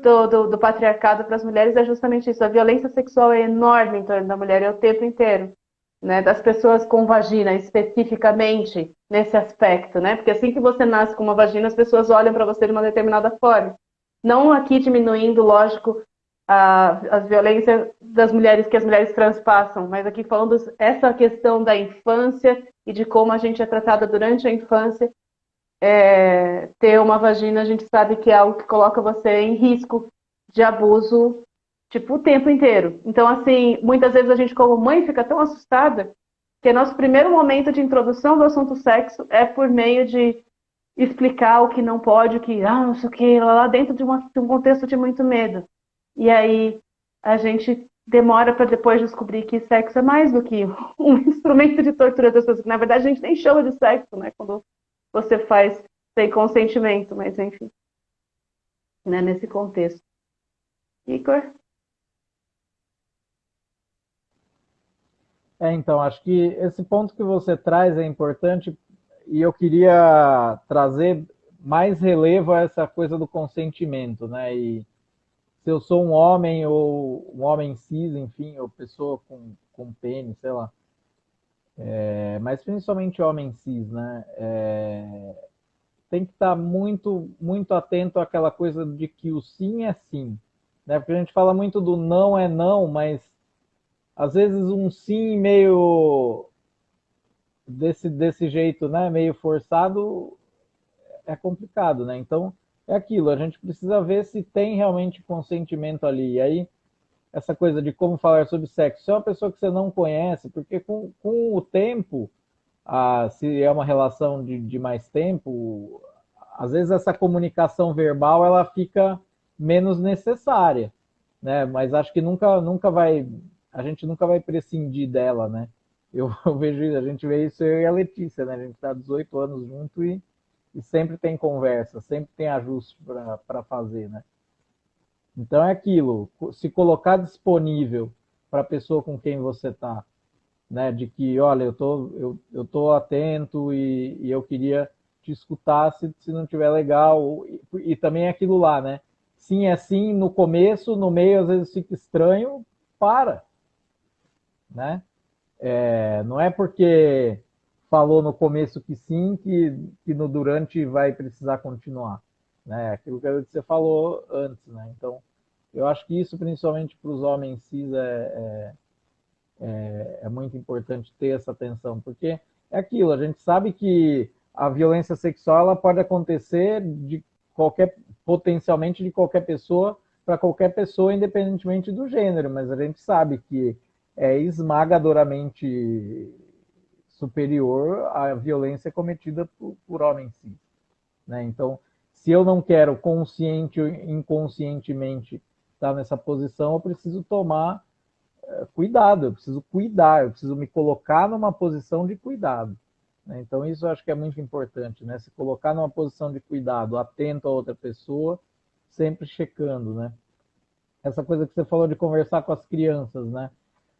do patriarcado para as mulheres é justamente isso. A violência sexual é enorme em torno da mulher, é o tempo inteiro. Né, das pessoas com vagina, especificamente nesse aspecto. Né? Porque assim que você nasce com uma vagina, as pessoas olham para você de uma determinada forma. Não aqui diminuindo, lógico, a violência das mulheres que as mulheres transpassam, mas aqui falando essa questão da infância e de como a gente é tratada durante a infância. Ter uma vagina, a gente sabe que é algo que coloca você em risco de abuso Tipo, o tempo inteiro. Então, assim, muitas vezes a gente, como mãe, fica tão assustada que nosso primeiro momento de introdução do assunto sexo é por meio de explicar o que não pode, o que, não sei o que, lá dentro de um contexto de muito medo. E aí a gente demora para depois descobrir que sexo é mais do que um instrumento de tortura das pessoas. Na verdade, a gente nem chama de sexo, né? Quando você faz sem consentimento, mas enfim, né? Nesse contexto. Igor? Então, acho que esse ponto que você traz é importante e eu queria trazer mais relevo a essa coisa do consentimento, né? E se eu sou um homem ou um homem cis, enfim, ou pessoa com pênis, sei lá, mas principalmente homem cis, né? Tem que estar muito, muito atento àquela coisa de que o sim é sim, né? Porque a gente fala muito do não é não, mas às vezes um sim meio desse jeito, né, meio forçado, é complicado, né? Então, é aquilo, a gente precisa ver se tem realmente consentimento ali. E aí, essa coisa de como falar sobre sexo, se é uma pessoa que você não conhece, porque com o tempo, se é uma relação de mais tempo, às vezes essa comunicação verbal ela fica menos necessária, né? Mas acho que nunca vai, a gente nunca vai prescindir dela, né? Eu vejo, a gente vê isso eu e a Letícia, né? A gente está 18 anos junto e sempre tem conversa, sempre tem ajuste para fazer, né? Então é aquilo, se colocar disponível para a pessoa com quem você está, né? De que, olha, eu tô atento e eu queria te escutar se não tiver legal. E também é aquilo lá, né? Sim é sim no começo, no meio às vezes fica estranho, para, né? Não é porque falou no começo que sim que no durante vai precisar continuar, né? Aquilo que você falou antes, né? Então, eu acho que isso, principalmente para os homens cis, é muito importante ter essa atenção, porque é aquilo, a gente sabe que a violência sexual ela pode acontecer potencialmente de qualquer pessoa para qualquer pessoa, independentemente do gênero, mas a gente sabe que é esmagadoramente superior à violência cometida por homens cis, né? Então, se eu não quero consciente ou inconscientemente estar nessa posição, eu preciso tomar cuidado, eu preciso cuidar, eu preciso me colocar numa posição de cuidado, né? Então isso eu acho que é muito importante, né? Se colocar numa posição de cuidado, atento a outra pessoa, sempre checando, né? Essa coisa que você falou de conversar com as crianças, né?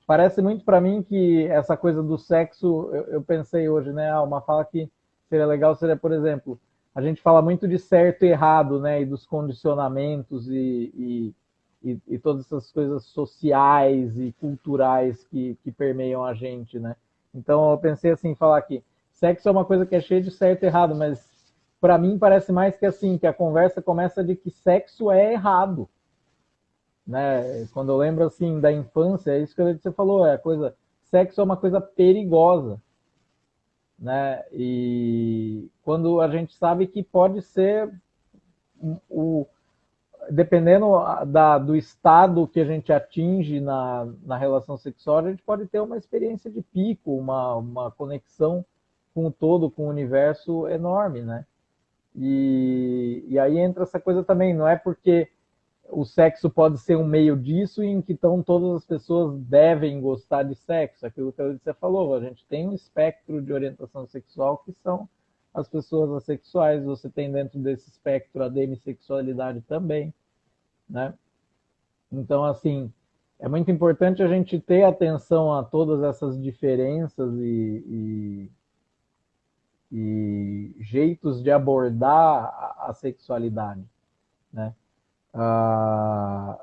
Parece muito para mim que essa coisa do sexo, eu pensei hoje, né? Uma fala que seria legal seria, por exemplo, a gente fala muito de certo e errado, né? E dos condicionamentos e todas essas coisas sociais e culturais que permeiam a gente, né? Então eu pensei assim, falar que sexo é uma coisa que é cheia de certo e errado, mas para mim parece mais que assim, que a conversa começa de que sexo é errado, né? Quando eu lembro assim da infância, é isso que você falou, é a coisa, sexo é uma coisa perigosa, né? E quando a gente sabe que pode ser o dependendo do estado que a gente atinge na relação sexual, a gente pode ter uma experiência de pico, uma conexão com o todo, com o universo enorme, né? E aí entra essa coisa também, não é porque o sexo pode ser um meio disso em que então todas as pessoas devem gostar de sexo. Aquilo que você falou, a gente tem um espectro de orientação sexual que são as pessoas assexuais, você tem dentro desse espectro a demissexualidade também, né? Então, assim, é muito importante a gente ter atenção a todas essas diferenças e jeitos de abordar a sexualidade, né? A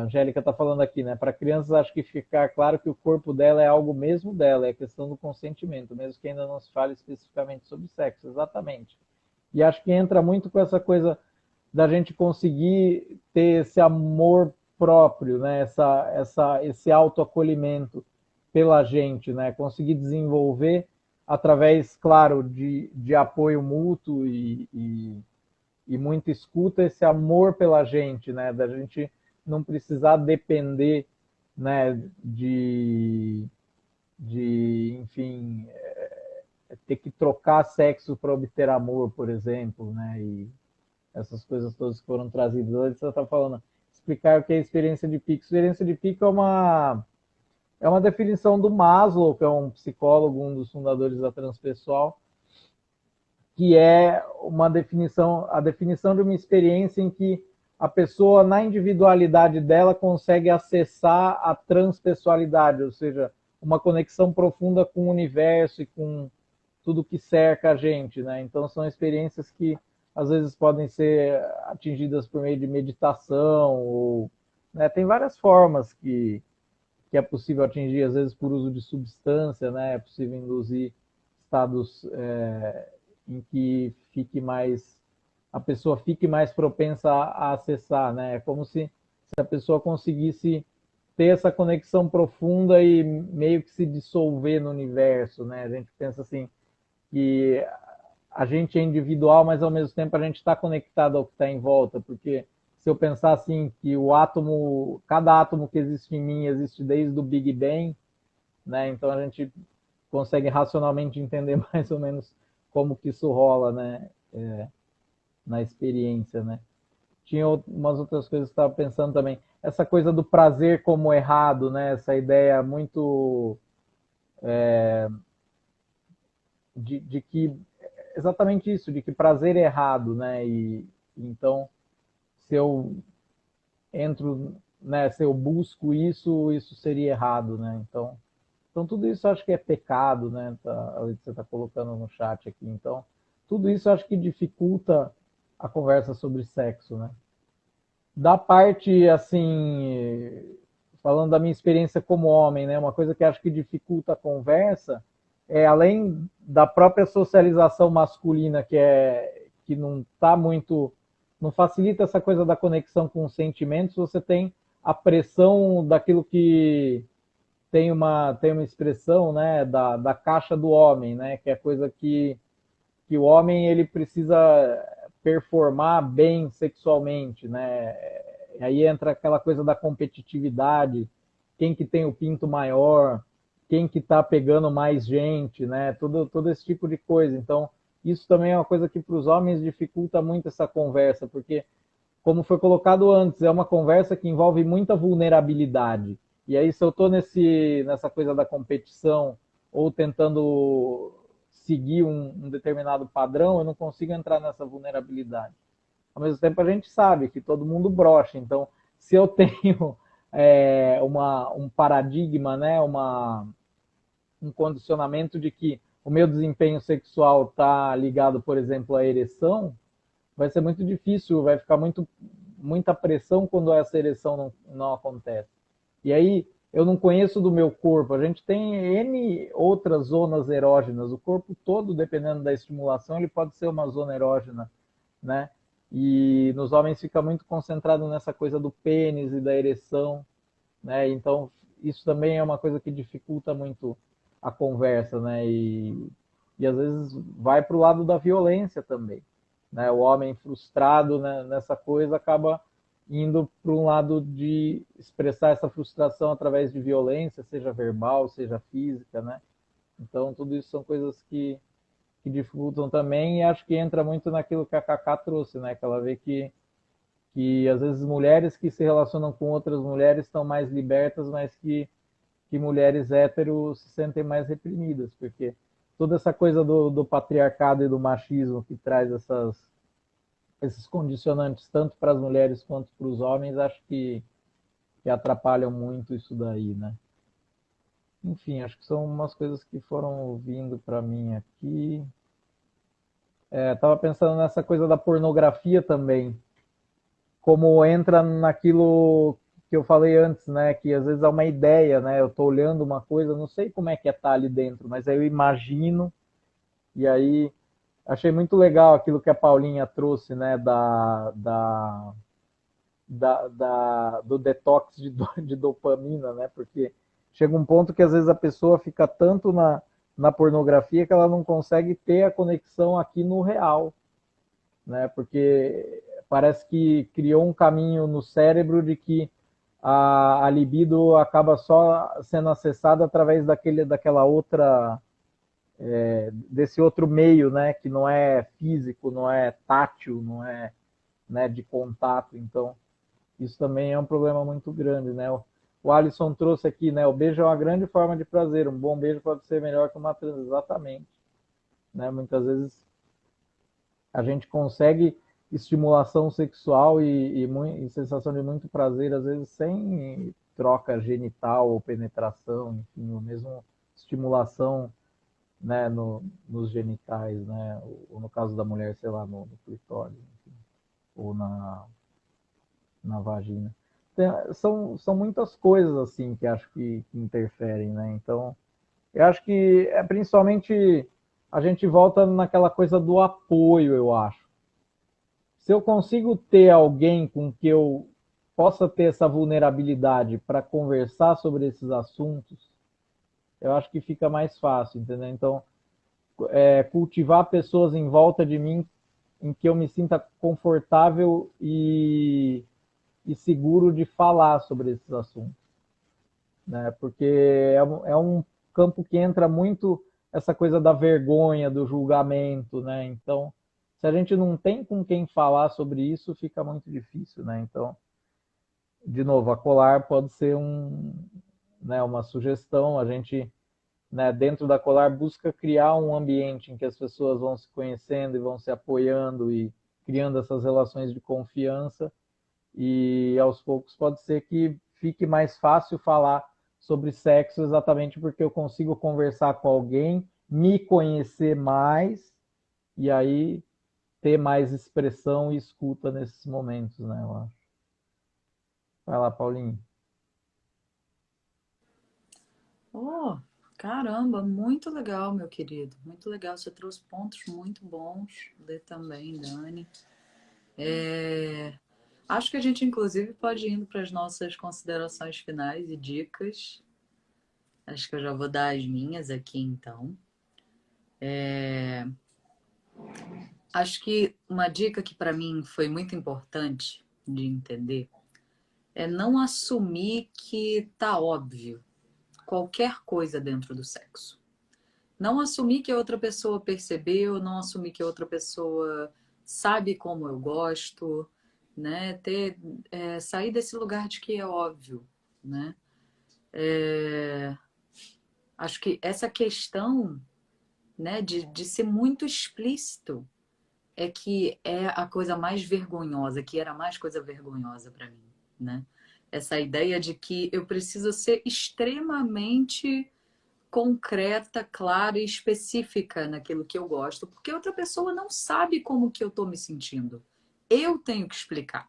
Angélica está falando aqui, né? Para crianças, acho que ficar claro que o corpo dela é algo mesmo dela, é questão do consentimento, mesmo que ainda não se fale especificamente sobre sexo, exatamente. E acho que entra muito com essa coisa da gente conseguir ter esse amor próprio, né? Esse autoacolhimento pela gente, né? Conseguir desenvolver através, claro, de apoio mútuo e muita escuta, esse amor pela gente, né? Da gente não precisar depender, né, enfim, ter que trocar sexo para obter amor, por exemplo, né, e essas coisas todas que foram trazidas. Hoje você está falando, explicar o que é experiência de pico. Experiência de pico é uma definição do Maslow, que é um psicólogo, um dos fundadores da Transpessoal, que é uma definição, a definição de uma experiência em que a pessoa, na individualidade dela, consegue acessar a transpessoalidade, ou seja, uma conexão profunda com o universo e com tudo que cerca a gente, né? Então, são experiências que, às vezes, podem ser atingidas por meio de meditação, ou, né? Tem várias formas que é possível atingir, às vezes, por uso de substância, né? É possível induzir estados em que a pessoa fique mais propensa a acessar, né? É como se a pessoa conseguisse ter essa conexão profunda e meio que se dissolver no universo, né? A gente pensa assim que a gente é individual, mas ao mesmo tempo a gente está conectado ao que está em volta, porque se eu pensar assim que o átomo, cada átomo que existe em mim existe desde o Big Bang, né? Então a gente consegue racionalmente entender mais ou menos como que isso rola, né? Na experiência, né? Tinha umas outras coisas que eu estava pensando também. Essa coisa do prazer como errado, né? Essa ideia muito de que exatamente isso, de que prazer é errado, né? E então se eu entro, né? Se eu busco isso, isso seria errado, né? Então tudo isso eu acho que é pecado, né? Ali que você está colocando no chat aqui. Então tudo isso eu acho que dificulta a conversa sobre sexo, né? Da parte, assim, falando da minha experiência como homem, né? Uma coisa que acho que dificulta a conversa é, além da própria socialização masculina, que não está muito, não facilita essa coisa da conexão com os sentimentos, você tem a pressão daquilo que tem uma expressão, né, da caixa do homem, né, que é coisa que o homem ele precisa performar bem sexualmente, né? E aí entra aquela coisa da competitividade, quem que tem o pinto maior, quem que tá pegando mais gente, né? Todo esse tipo de coisa. Então, isso também é uma coisa que para os homens dificulta muito essa conversa, porque, como foi colocado antes, é uma conversa que envolve muita vulnerabilidade. E aí, se eu estou nessa coisa da competição ou tentando seguir um determinado padrão, eu não consigo entrar nessa vulnerabilidade. Ao mesmo tempo, a gente sabe que todo mundo brocha. Então, se eu tenho um paradigma, né, um condicionamento de que o meu desempenho sexual está ligado, por exemplo, à ereção, vai ser muito difícil, vai ficar muita pressão quando essa ereção não acontece. E aí, eu não conheço do meu corpo. A gente tem N outras zonas erógenas. O corpo todo, dependendo da estimulação, ele pode ser uma zona erógena, né? E nos homens fica muito concentrado nessa coisa do pênis e da ereção, né? Então, isso também é uma coisa que dificulta muito a conversa, né? E às vezes vai para o lado da violência também, né? O homem frustrado, né, nessa coisa acaba indo para um lado de expressar essa frustração através de violência, seja verbal, seja física, né? Então, tudo isso são coisas que dificultam também, e acho que entra muito naquilo que a Cacá trouxe, né? Que ela vê que às vezes mulheres que se relacionam com outras mulheres estão mais libertas, mas que mulheres héteros se sentem mais reprimidas, porque toda essa coisa do patriarcado e do machismo que traz esses condicionantes tanto para as mulheres quanto para os homens, acho que atrapalham muito isso daí, né? Enfim, acho que são umas coisas que foram vindo para mim aqui. Estava pensando nessa coisa da pornografia também, como entra naquilo que eu falei antes, né? Que às vezes é uma ideia, né? Eu estou olhando uma coisa, não sei como é que estar ali dentro, mas aí eu imagino, e aí achei muito legal aquilo que a Paulinha trouxe, né? Do detox de dopamina, né? Porque chega um ponto que às vezes a pessoa fica tanto na pornografia que ela não consegue ter a conexão aqui no real, né? Porque parece que criou um caminho no cérebro de que a libido acaba só sendo acessada através daquela outra, desse outro meio, né, que não é físico, não é tátil, não é, né, de contato. Então, isso também é um problema muito grande, né? O Alisson trouxe aqui, né? O beijo é uma grande forma de prazer. Um bom beijo pode ser melhor que uma transa. Exatamente. Né? Muitas vezes a gente consegue estimulação sexual e sensação de muito prazer, às vezes sem troca genital ou penetração, enfim, ou mesmo estimulação, né, nos genitais, né? Ou no caso da mulher, sei lá, no clitóris, enfim, ou na vagina. São muitas coisas assim que acho que interferem, né? Então, eu acho que é principalmente a gente volta naquela coisa do apoio, eu acho. Se eu consigo ter alguém com que eu possa ter essa vulnerabilidade para conversar sobre esses assuntos, eu acho que fica mais fácil, entendeu? Então, cultivar pessoas em volta de mim em que eu me sinta confortável e seguro de falar sobre esses assuntos, né? Porque é um campo que entra muito essa coisa da vergonha, do julgamento, né? Então, se a gente não tem com quem falar sobre isso, fica muito difícil, né? Então, de novo, a Colar pode ser né, uma sugestão. A gente, né, dentro da Colar, busca criar um ambiente em que as pessoas vão se conhecendo e vão se apoiando e criando essas relações de confiança. E aos poucos pode ser que fique mais fácil falar sobre sexo, exatamente porque eu consigo conversar com alguém, me conhecer mais e aí ter mais expressão e escuta nesses momentos, né, eu acho. Vai lá, Paulinho. Oh, caramba, muito legal, meu querido. Muito legal. Você trouxe pontos muito bons. Lê também, Dani. Acho que a gente, inclusive, pode ir indo para as nossas considerações finais e dicas. Acho que eu já vou dar as minhas aqui, então. Acho que uma dica que para mim foi muito importante de entender é não assumir que tá óbvio qualquer coisa dentro do sexo. Não assumir que a outra pessoa percebeu, não assumir que a outra pessoa sabe como eu gosto, né? Sair desse lugar de que é óbvio, né? Acho que essa questão, né, de ser muito explícito é que é a coisa mais vergonhosa, que era mais coisa vergonhosa para mim, né? Essa ideia de que eu preciso ser extremamente concreta, clara e específica naquilo que eu gosto, porque outra pessoa não sabe como que eu tô me sentindo. Eu tenho que explicar.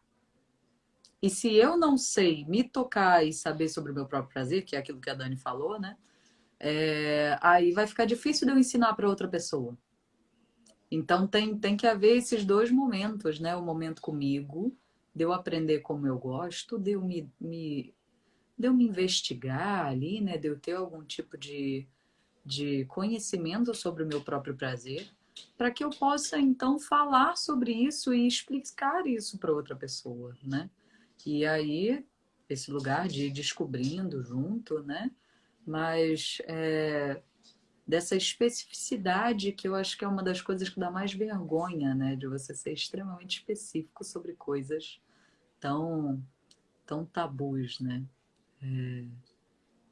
E se eu não sei me tocar e saber sobre o meu próprio prazer, que é aquilo que a Dani falou, né? Aí vai ficar difícil de eu ensinar para outra pessoa. Então tem que haver esses dois momentos, né? O momento comigo, de eu aprender como eu gosto, de eu me investigar ali, né? De eu ter algum tipo de conhecimento sobre o meu próprio prazer, para que eu possa então falar sobre isso e explicar isso para outra pessoa, né? E aí esse lugar de ir descobrindo junto, né? Mas dessa especificidade que eu acho que é uma das coisas que dá mais vergonha, né? De você ser extremamente específico sobre coisas tão, tão tabus, né?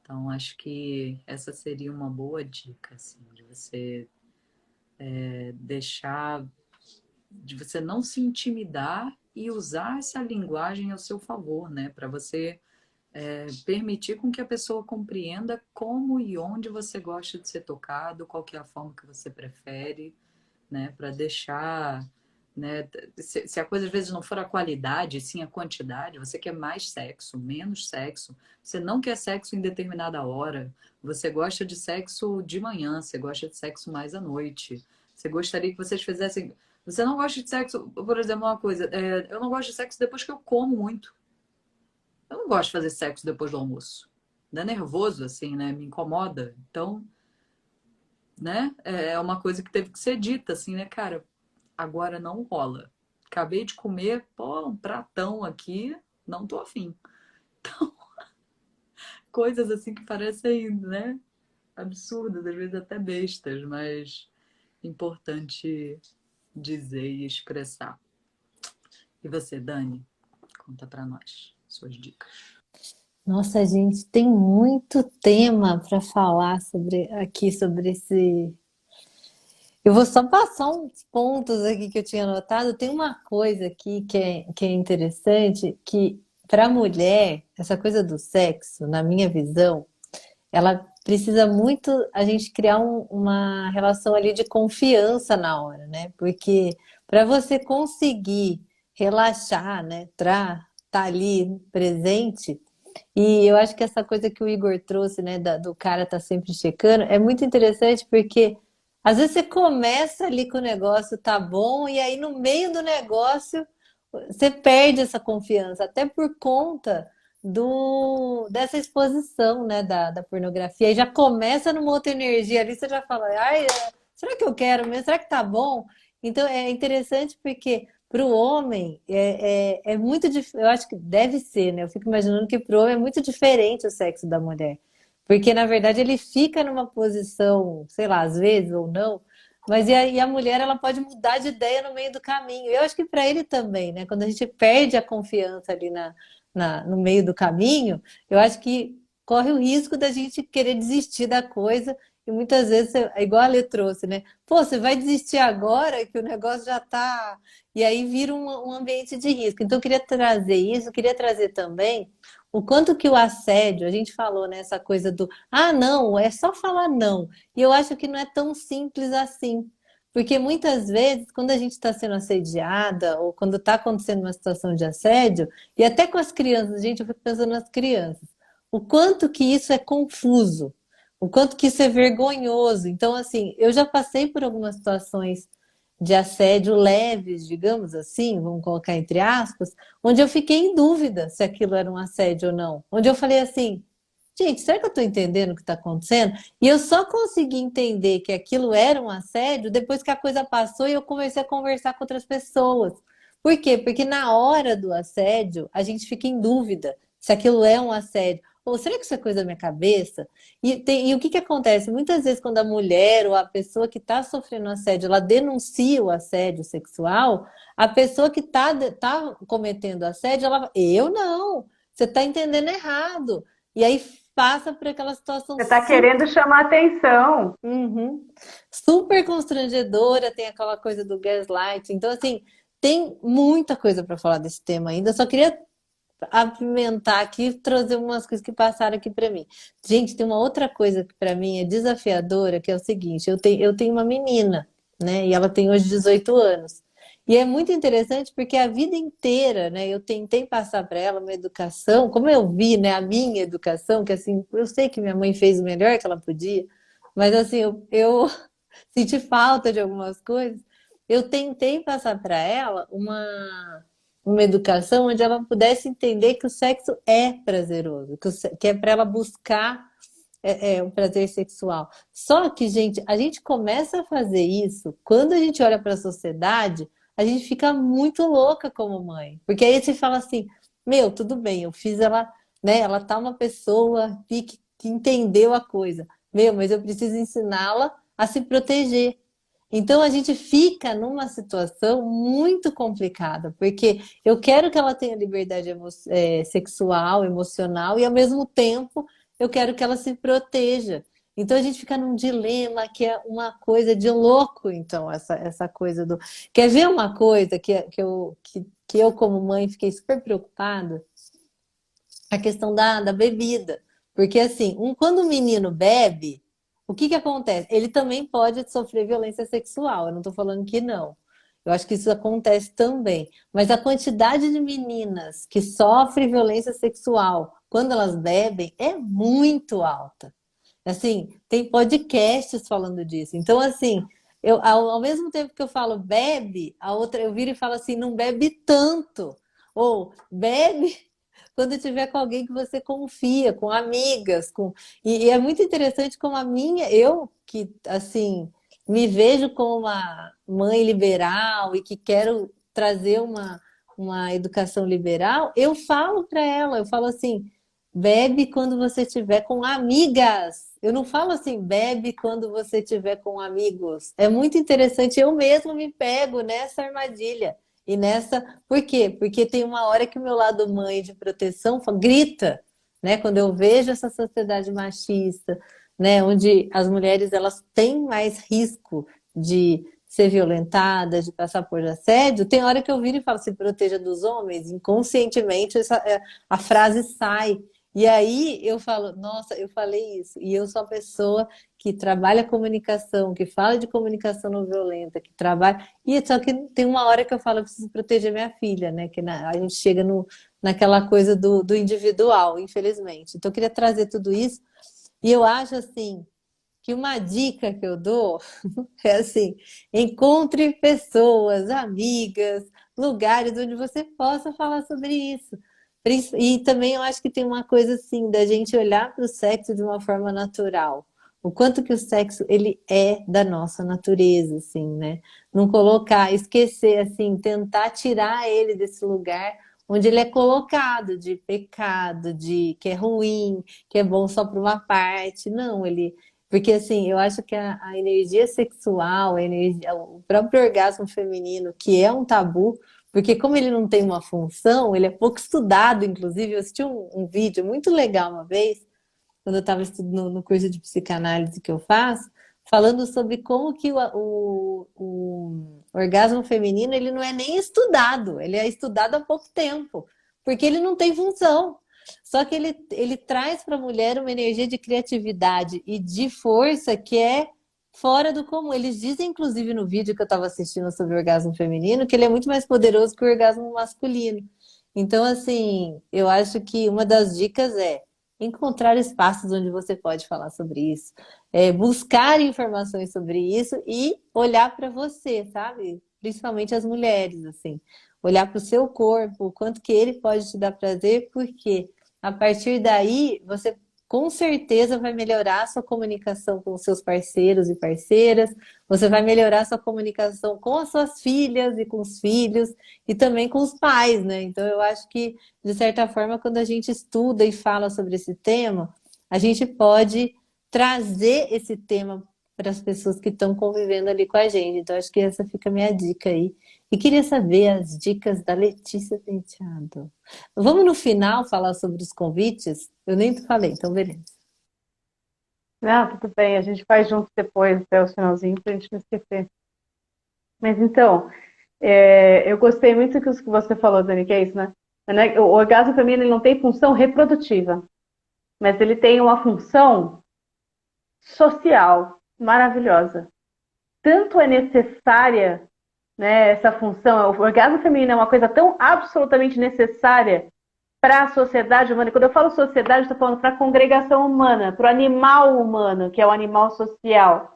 Então, acho que essa seria uma boa dica, assim, de você deixar, de você não se intimidar e usar essa linguagem ao seu favor, né? Para você permitir com que a pessoa compreenda como e onde você gosta de ser tocado, qual que é a forma que você prefere, né? Para deixar, né? Se a coisa às vezes não for a qualidade, sim a quantidade, você quer mais sexo, menos sexo, você não quer sexo em determinada hora, você gosta de sexo de manhã, você gosta de sexo mais à noite, você gostaria que vocês fizessem. Você não gosta de sexo, por exemplo, uma coisa, eu não gosto de sexo depois que eu como muito. Eu não gosto de fazer sexo depois do almoço. Dá nervoso, assim, né? Me incomoda. Então, né? É uma coisa que teve que ser dita, assim, né, cara? Agora não rola. Acabei de comer, pô, um pratão aqui, não tô afim. Então, coisas assim que parecem, né, absurdas, às vezes até bestas, mas importante dizer e expressar. E você, Dani, conta para nós suas dicas. Nossa, gente, tem muito tema para falar sobre esse. Eu vou só passar uns pontos aqui que eu tinha anotado. Tem uma coisa aqui que é interessante, que para a mulher, essa coisa do sexo, na minha visão, ela precisa muito a gente criar uma relação ali de confiança na hora, né? Porque para você conseguir relaxar, né? Tá ali presente. E eu acho que essa coisa que o Igor trouxe, né, do cara tá sempre checando, é muito interessante porque às vezes você começa ali com o negócio, tá bom, e aí no meio do negócio você perde essa confiança, até por conta dessa exposição, né, da pornografia. Aí já começa numa outra energia ali, você já fala, ai, será que eu quero mesmo? Será que tá bom? Então é interessante porque para o homem é muito difícil, eu acho que deve ser, né? Eu fico imaginando que para o homem é muito diferente o sexo da mulher. Porque, na verdade, ele fica numa posição, sei lá, às vezes ou não, mas e a mulher ela pode mudar de ideia no meio do caminho. Eu acho que para ele também, né? Quando a gente perde a confiança ali no meio do caminho, eu acho que corre o risco da gente querer desistir da coisa. E muitas vezes, é igual a Lê trouxe, né? Pô, você vai desistir agora que o negócio já tá. E aí vira um ambiente de risco. Então, eu queria trazer isso, eu queria trazer também o quanto que o assédio, a gente falou, né? Essa coisa do, não, é só falar não. E eu acho que não é tão simples assim. Porque muitas vezes, quando a gente está sendo assediada, ou quando está acontecendo uma situação de assédio, e até com as crianças, gente, eu fico pensando nas crianças, o quanto que isso é confuso, o quanto que isso é vergonhoso. Então, assim, eu já passei por algumas situações de assédio leves, digamos assim, vamos colocar entre aspas, onde eu fiquei em dúvida se aquilo era um assédio ou não. Onde eu falei assim, gente, será que eu estou entendendo o que está acontecendo? E eu só consegui entender que aquilo era um assédio depois que a coisa passou e eu comecei a conversar com outras pessoas. Por quê? Porque na hora do assédio, a gente fica em dúvida se aquilo é um assédio. Ou será que isso é coisa da minha cabeça? E o que acontece? Muitas vezes, quando a mulher ou a pessoa que está sofrendo assédio, ela denuncia o assédio sexual, a pessoa que tá cometendo assédio, ela fala, eu não, você está entendendo errado. E aí passa por aquela situação Você está querendo chamar atenção. Uhum. Super constrangedora, tem aquela coisa do gaslight. Então, assim, tem muita coisa para falar desse tema ainda. Eu só queria apimentar aqui e trazer umas coisas que passaram aqui para mim. Gente, tem uma outra coisa que para mim é desafiadora, que é o seguinte: eu tenho uma menina, né? E ela tem hoje 18 anos. E é muito interessante porque a vida inteira, né, eu tentei passar para ela uma educação, como eu vi, né, a minha educação, que assim, eu sei que minha mãe fez o melhor que ela podia, mas assim, eu senti falta de algumas coisas. Eu tentei passar para ela uma educação onde ela pudesse entender que o sexo é prazeroso, que é para ela buscar um prazer sexual. Só que, gente, a gente começa a fazer isso quando a gente olha para a sociedade, a gente fica muito louca como mãe. Porque aí você fala assim, meu, tudo bem, eu fiz ela, né? Ela tá uma pessoa que entendeu a coisa. Meu, mas eu preciso ensiná-la a se proteger. Então a gente fica numa situação muito complicada, porque eu quero que ela tenha liberdade sexual, emocional, e ao mesmo tempo eu quero que ela se proteja. Então a gente fica num dilema que é uma coisa de louco, então, essa coisa do. Quer ver uma coisa que eu, como mãe, fiquei super preocupada? A questão da bebida. Porque, assim, quando o menino bebe, o que acontece? Ele também pode sofrer violência sexual. Eu não estou falando que não. Eu acho que isso acontece também. Mas a quantidade de meninas que sofrem violência sexual quando elas bebem é muito alta. Assim, tem podcasts falando disso. Então, assim, ao mesmo tempo que eu falo bebe, a outra eu viro e falo assim, não bebe tanto. Ou bebe quando tiver com alguém que você confia, com amigas, e é muito interessante como eu que assim me vejo como uma mãe liberal e que quero trazer uma educação liberal, eu falo para ela, eu falo assim, bebe quando você estiver com amigas. Eu não falo assim, bebe quando você estiver com amigos. É muito interessante, eu mesmo me pego nessa armadilha. E nessa, por quê? Porque tem uma hora que o meu lado mãe de proteção grita, né? Quando eu vejo essa sociedade machista, né, onde as mulheres elas têm mais risco de ser violentada, de passar por assédio, tem hora que eu viro e falo, se proteja dos homens, inconscientemente a frase sai. E aí eu falo, nossa, eu falei isso. E eu sou a pessoa que trabalha comunicação, que fala de comunicação não violenta, que trabalha. E só que tem uma hora que eu falo, eu preciso proteger minha filha, né? Que a gente chega naquela coisa do individual, infelizmente. Então eu queria trazer tudo isso. E eu acho assim que uma dica que eu dou é assim: encontre pessoas, amigas, lugares onde você possa falar sobre isso. E também eu acho que tem uma coisa assim da gente olhar para o sexo de uma forma natural. O quanto que o sexo ele é da nossa natureza, assim, né? Não colocar, esquecer, assim, tentar tirar ele desse lugar onde ele é colocado de pecado, de que é ruim, que é bom só para uma parte. Não, ele porque assim, eu acho que a energia sexual, o próprio orgasmo feminino, que é um tabu, porque como ele não tem uma função, ele é pouco estudado, inclusive. Eu assisti um vídeo muito legal uma vez, quando eu estava estudando no curso de psicanálise que eu faço, falando sobre como que o orgasmo feminino ele não é nem estudado, ele é estudado há pouco tempo, porque ele não tem função. Só que ele traz para a mulher uma energia de criatividade e de força que é fora do comum. Eles dizem, inclusive, no vídeo que eu estava assistindo sobre o orgasmo feminino, que ele é muito mais poderoso que o orgasmo masculino. Então, assim, eu acho que uma das dicas é encontrar espaços onde você pode falar sobre isso, buscar informações sobre isso e olhar para você, sabe? Principalmente as mulheres, assim. Olhar para o seu corpo, o quanto que ele pode te dar prazer, porque a partir daí você com certeza vai melhorar a sua comunicação com os seus parceiros e parceiras, você vai melhorar a sua comunicação com as suas filhas e com os filhos, e também com os pais, né? Então eu acho que, de certa forma, quando a gente estuda e fala sobre esse tema, a gente pode trazer esse tema para as pessoas que estão convivendo ali com a gente. Então acho que essa fica a minha dica aí. E queria saber as dicas da Letícia Penteado. Vamos no final falar sobre os convites? Eu nem falei, então beleza. Não, tudo bem, a gente faz junto depois, até o finalzinho, para a gente não esquecer. Mas então, eu gostei muito do que você falou, Dani, que é isso, né? O orgasmo feminino ele não tem função reprodutiva, mas ele tem uma função social maravilhosa. Tanto é necessária, né, essa função, o orgasmo feminino é uma coisa tão absolutamente necessária para a sociedade humana. E quando eu falo sociedade, estou falando para a congregação humana, para o animal humano, que é o animal social.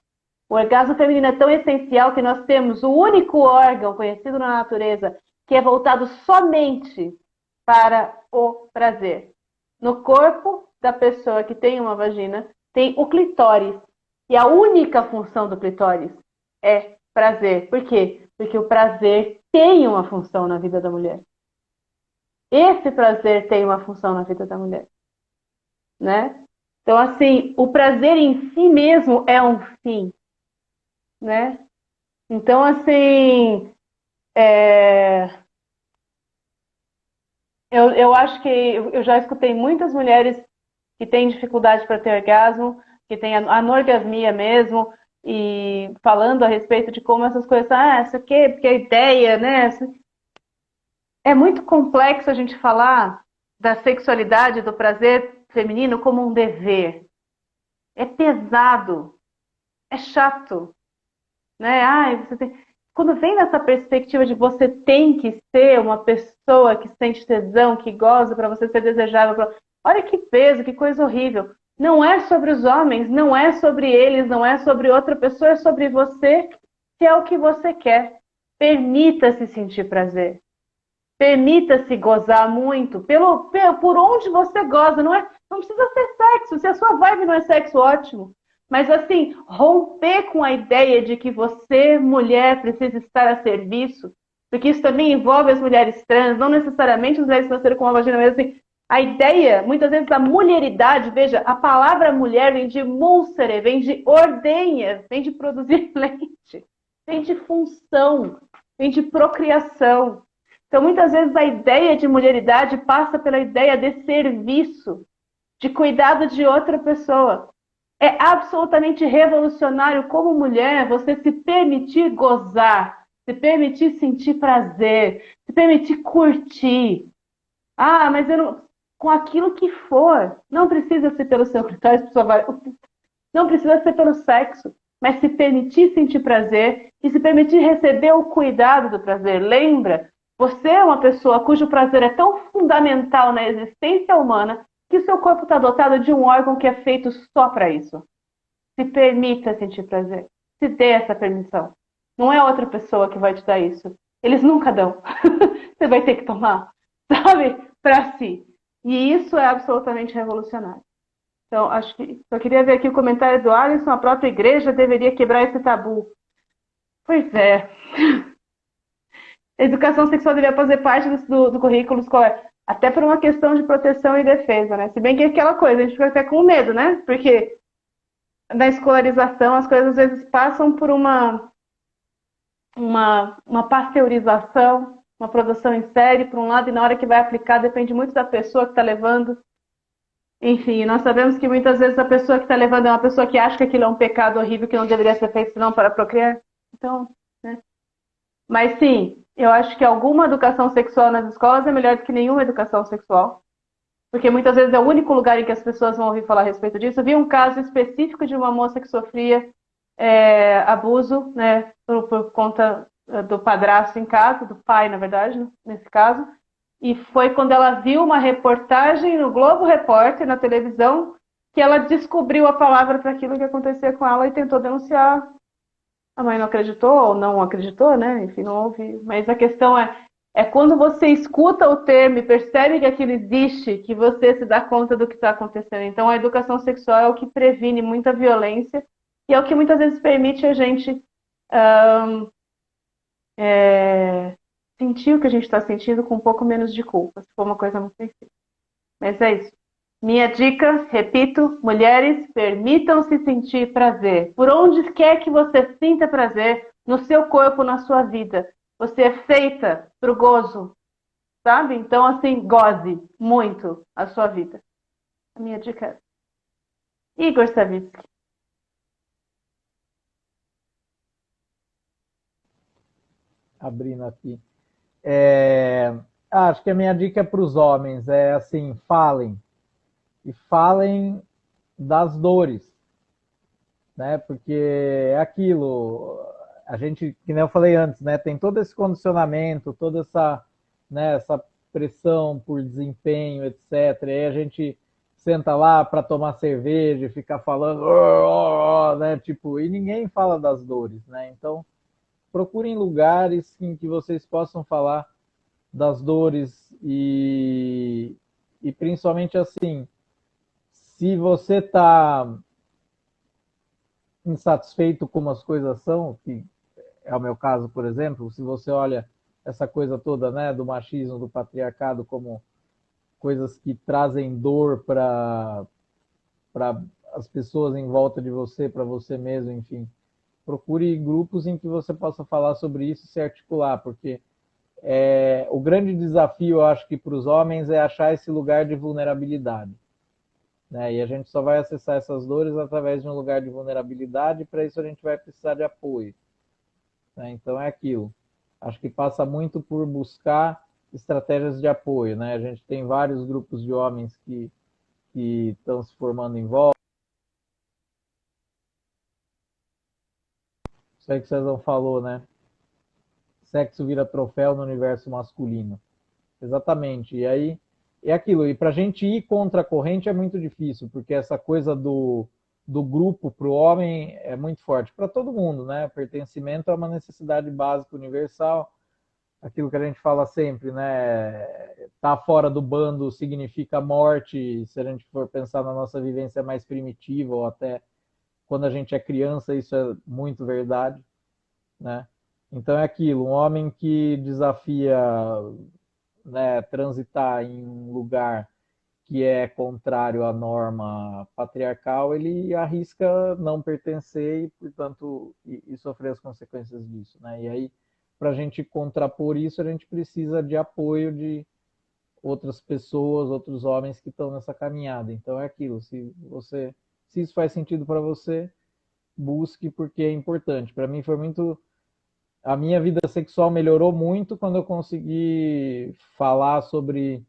O orgasmo feminino é tão essencial que nós temos o único órgão conhecido na natureza que é voltado somente para o prazer. No corpo da pessoa que tem uma vagina, tem o clitóris. E a única função do clitóris é prazer. Por quê? Porque o prazer tem uma função na vida da mulher. Esse prazer tem uma função na vida da mulher, né? Então, assim, o prazer em si mesmo é um fim, né? Então, assim, eu acho que eu já escutei muitas mulheres que têm dificuldade para ter orgasmo, que têm anorgasmia mesmo, e falando a respeito de como essas coisas, isso aqui, porque a ideia, né? É muito complexo a gente falar da sexualidade, do prazer feminino como um dever. É pesado, é chato, né? Quando vem nessa perspectiva de você tem que ser uma pessoa que sente tesão, que goza para você ser desejável, olha que peso, que coisa horrível. Não é sobre os homens, não é sobre eles, não é sobre outra pessoa, é sobre você, que é o que você quer. Permita-se sentir prazer. Permita-se gozar muito por onde você goza. Não precisa ser sexo. Se a sua vibe não é sexo, ótimo. Mas assim, romper com a ideia de que você, mulher, precisa estar a serviço, porque isso também envolve as mulheres trans, não necessariamente as mulheres que nasceram com uma vagina, mas assim, A ideia, muitas vezes, da mulheridade, veja, a palavra mulher vem de mulsere, vem de ordenha, vem de produzir leite, vem de função, vem de procriação. Então, muitas vezes, a ideia de mulheridade passa pela ideia de serviço, de cuidado de outra pessoa. É absolutamente revolucionário como mulher você se permitir gozar, se permitir sentir prazer, se permitir curtir. Ah, mas eu não... Com aquilo que for, não precisa ser pelo seu critério, não precisa ser pelo sexo, mas se permitir sentir prazer e se permitir receber o cuidado do prazer. Lembra, você é uma pessoa cujo prazer é tão fundamental na existência humana que o seu corpo está dotado de um órgão que é feito só para isso. Se permita sentir prazer. Se dê essa permissão. Não é outra pessoa que vai te dar isso. Eles nunca dão. Você vai ter que tomar, sabe? Para si. E isso é absolutamente revolucionário. Então, acho que só queria ver aqui o comentário do Alisson. A própria igreja deveria quebrar esse tabu. Pois é. Educação sexual deveria fazer parte do currículo escolar. Até por uma questão de proteção e defesa, né? Se bem que é aquela coisa, a gente fica até com medo, né? Porque na escolarização as coisas às vezes passam por uma pasteurização, uma produção em série, por um lado, e na hora que vai aplicar depende muito da pessoa que está levando. Enfim, nós sabemos que muitas vezes a pessoa que está levando é uma pessoa que acha que aquilo é um pecado horrível que não deveria ser feito senão para procriar. Então, né? Mas sim, eu acho que alguma educação sexual nas escolas é melhor do que nenhuma educação sexual. Porque muitas vezes é o único lugar em que as pessoas vão ouvir falar a respeito disso. Eu vi um caso específico de uma moça que sofria abuso, né, por conta do padrasto em casa, do pai, na verdade, né, nesse caso. E foi quando ela viu uma reportagem no Globo Repórter, na televisão, que ela descobriu a palavra para aquilo que acontecia com ela e tentou denunciar. A mãe não acreditou, ou não acreditou, né? Enfim, não ouviu. Mas a questão é quando você escuta o termo e percebe que aquilo existe, que você se dá conta do que está acontecendo. Então, a educação sexual é o que previne muita violência e é o que muitas vezes permite a gente sentir o que a gente está sentindo com um pouco menos de culpa, se for uma coisa muito sensível. Mas é isso. Minha dica, repito, mulheres, permitam-se sentir prazer. Por onde quer que você sinta prazer, no seu corpo, na sua vida. Você é feita pro gozo, sabe? Então, assim, goze muito a sua vida. A minha dica é essa. Igor Savitsky. Abrindo aqui. Acho que a minha dica é para os homens. É assim, falem. E falem das dores. Né? Porque é aquilo... A gente, que nem eu falei antes, né, tem todo esse condicionamento, toda essa, né, essa pressão por desempenho, etc. E aí a gente senta lá para tomar cerveja e ficar falando, né, tipo, e ninguém fala das dores, né? Então, procurem lugares em que vocês possam falar das dores e principalmente assim, se você está insatisfeito como as coisas são, que é o meu caso, por exemplo, se você olha essa coisa toda, né, do machismo, do patriarcado como coisas que trazem dor para as pessoas em volta de você, para você mesmo, enfim, procure grupos em que você possa falar sobre isso e se articular, porque o grande desafio, eu acho que para os homens é achar esse lugar de vulnerabilidade. Né? E a gente só vai acessar essas dores através de um lugar de vulnerabilidade, e para isso a gente vai precisar de apoio. Né? Então é aquilo. Acho que passa muito por buscar estratégias de apoio. Né? A gente tem vários grupos de homens que estão se formando em volta. Isso aí que o César falou, né? Sexo vira troféu no universo masculino. Exatamente. E aí é aquilo. E para a gente ir contra a corrente é muito difícil, porque essa coisa do grupo para o homem é muito forte. Para todo mundo, né? O pertencimento é uma necessidade básica universal. Aquilo que a gente fala sempre, né? Tá fora do bando significa morte. Se a gente for pensar na nossa vivência mais primitiva, ou até quando a gente é criança, isso é muito verdade, né? Então é aquilo, um homem que desafia, né, transitar em um lugar que é contrário à norma patriarcal, ele arrisca não pertencer e, portanto, e sofrer as consequências disso, né? E aí, para a gente contrapor isso, a gente precisa de apoio de outras pessoas, outros homens que estão nessa caminhada. Então é aquilo, se isso faz sentido para você, busque porque é importante. Para mim foi muito, a minha vida sexual melhorou muito quando eu consegui falar sobre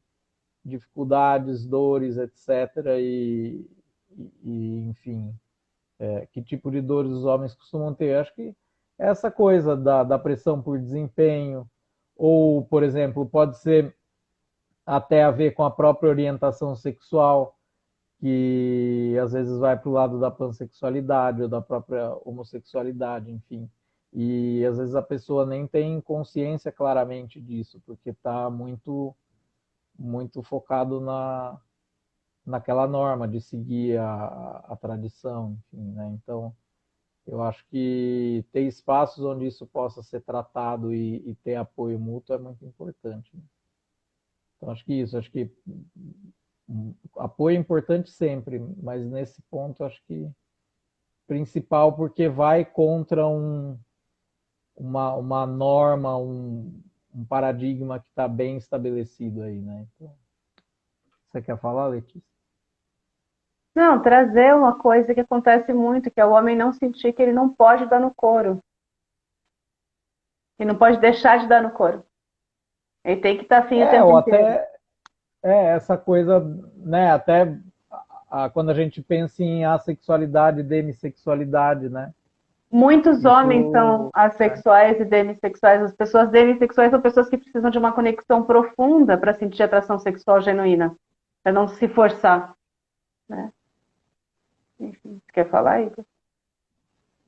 dificuldades, dores, etc. Enfim, que tipo de dores os homens costumam ter. Acho que essa coisa da pressão por desempenho, ou, por exemplo, pode ser até a ver com a própria orientação sexual, que às vezes vai para o lado da pansexualidade ou da própria homossexualidade, enfim. E às vezes a pessoa nem tem consciência claramente disso, porque está muito focado naquela norma de seguir a tradição, enfim, né? Então, eu acho que ter espaços onde isso possa ser tratado e ter apoio mútuo é muito importante, né? Então, acho que apoio é importante sempre, mas nesse ponto acho que principal porque vai contra uma norma, um paradigma que está bem estabelecido aí, né? Então, você quer falar, Letícia? Não, trazer uma coisa que acontece muito, que é o homem não sentir que ele não pode dar no couro. Ele não pode deixar de dar no couro. Ele tem que estar afim o tempo Ou inteiro. até essa coisa, né? Até quando a gente pensa em assexualidade, demissexualidade, né? Muitos homens Isso são assexuais e demissexuais. As pessoas demissexuais são pessoas que precisam de uma conexão profunda para sentir atração sexual genuína, para não se forçar, né? Enfim, você quer falar, Igor?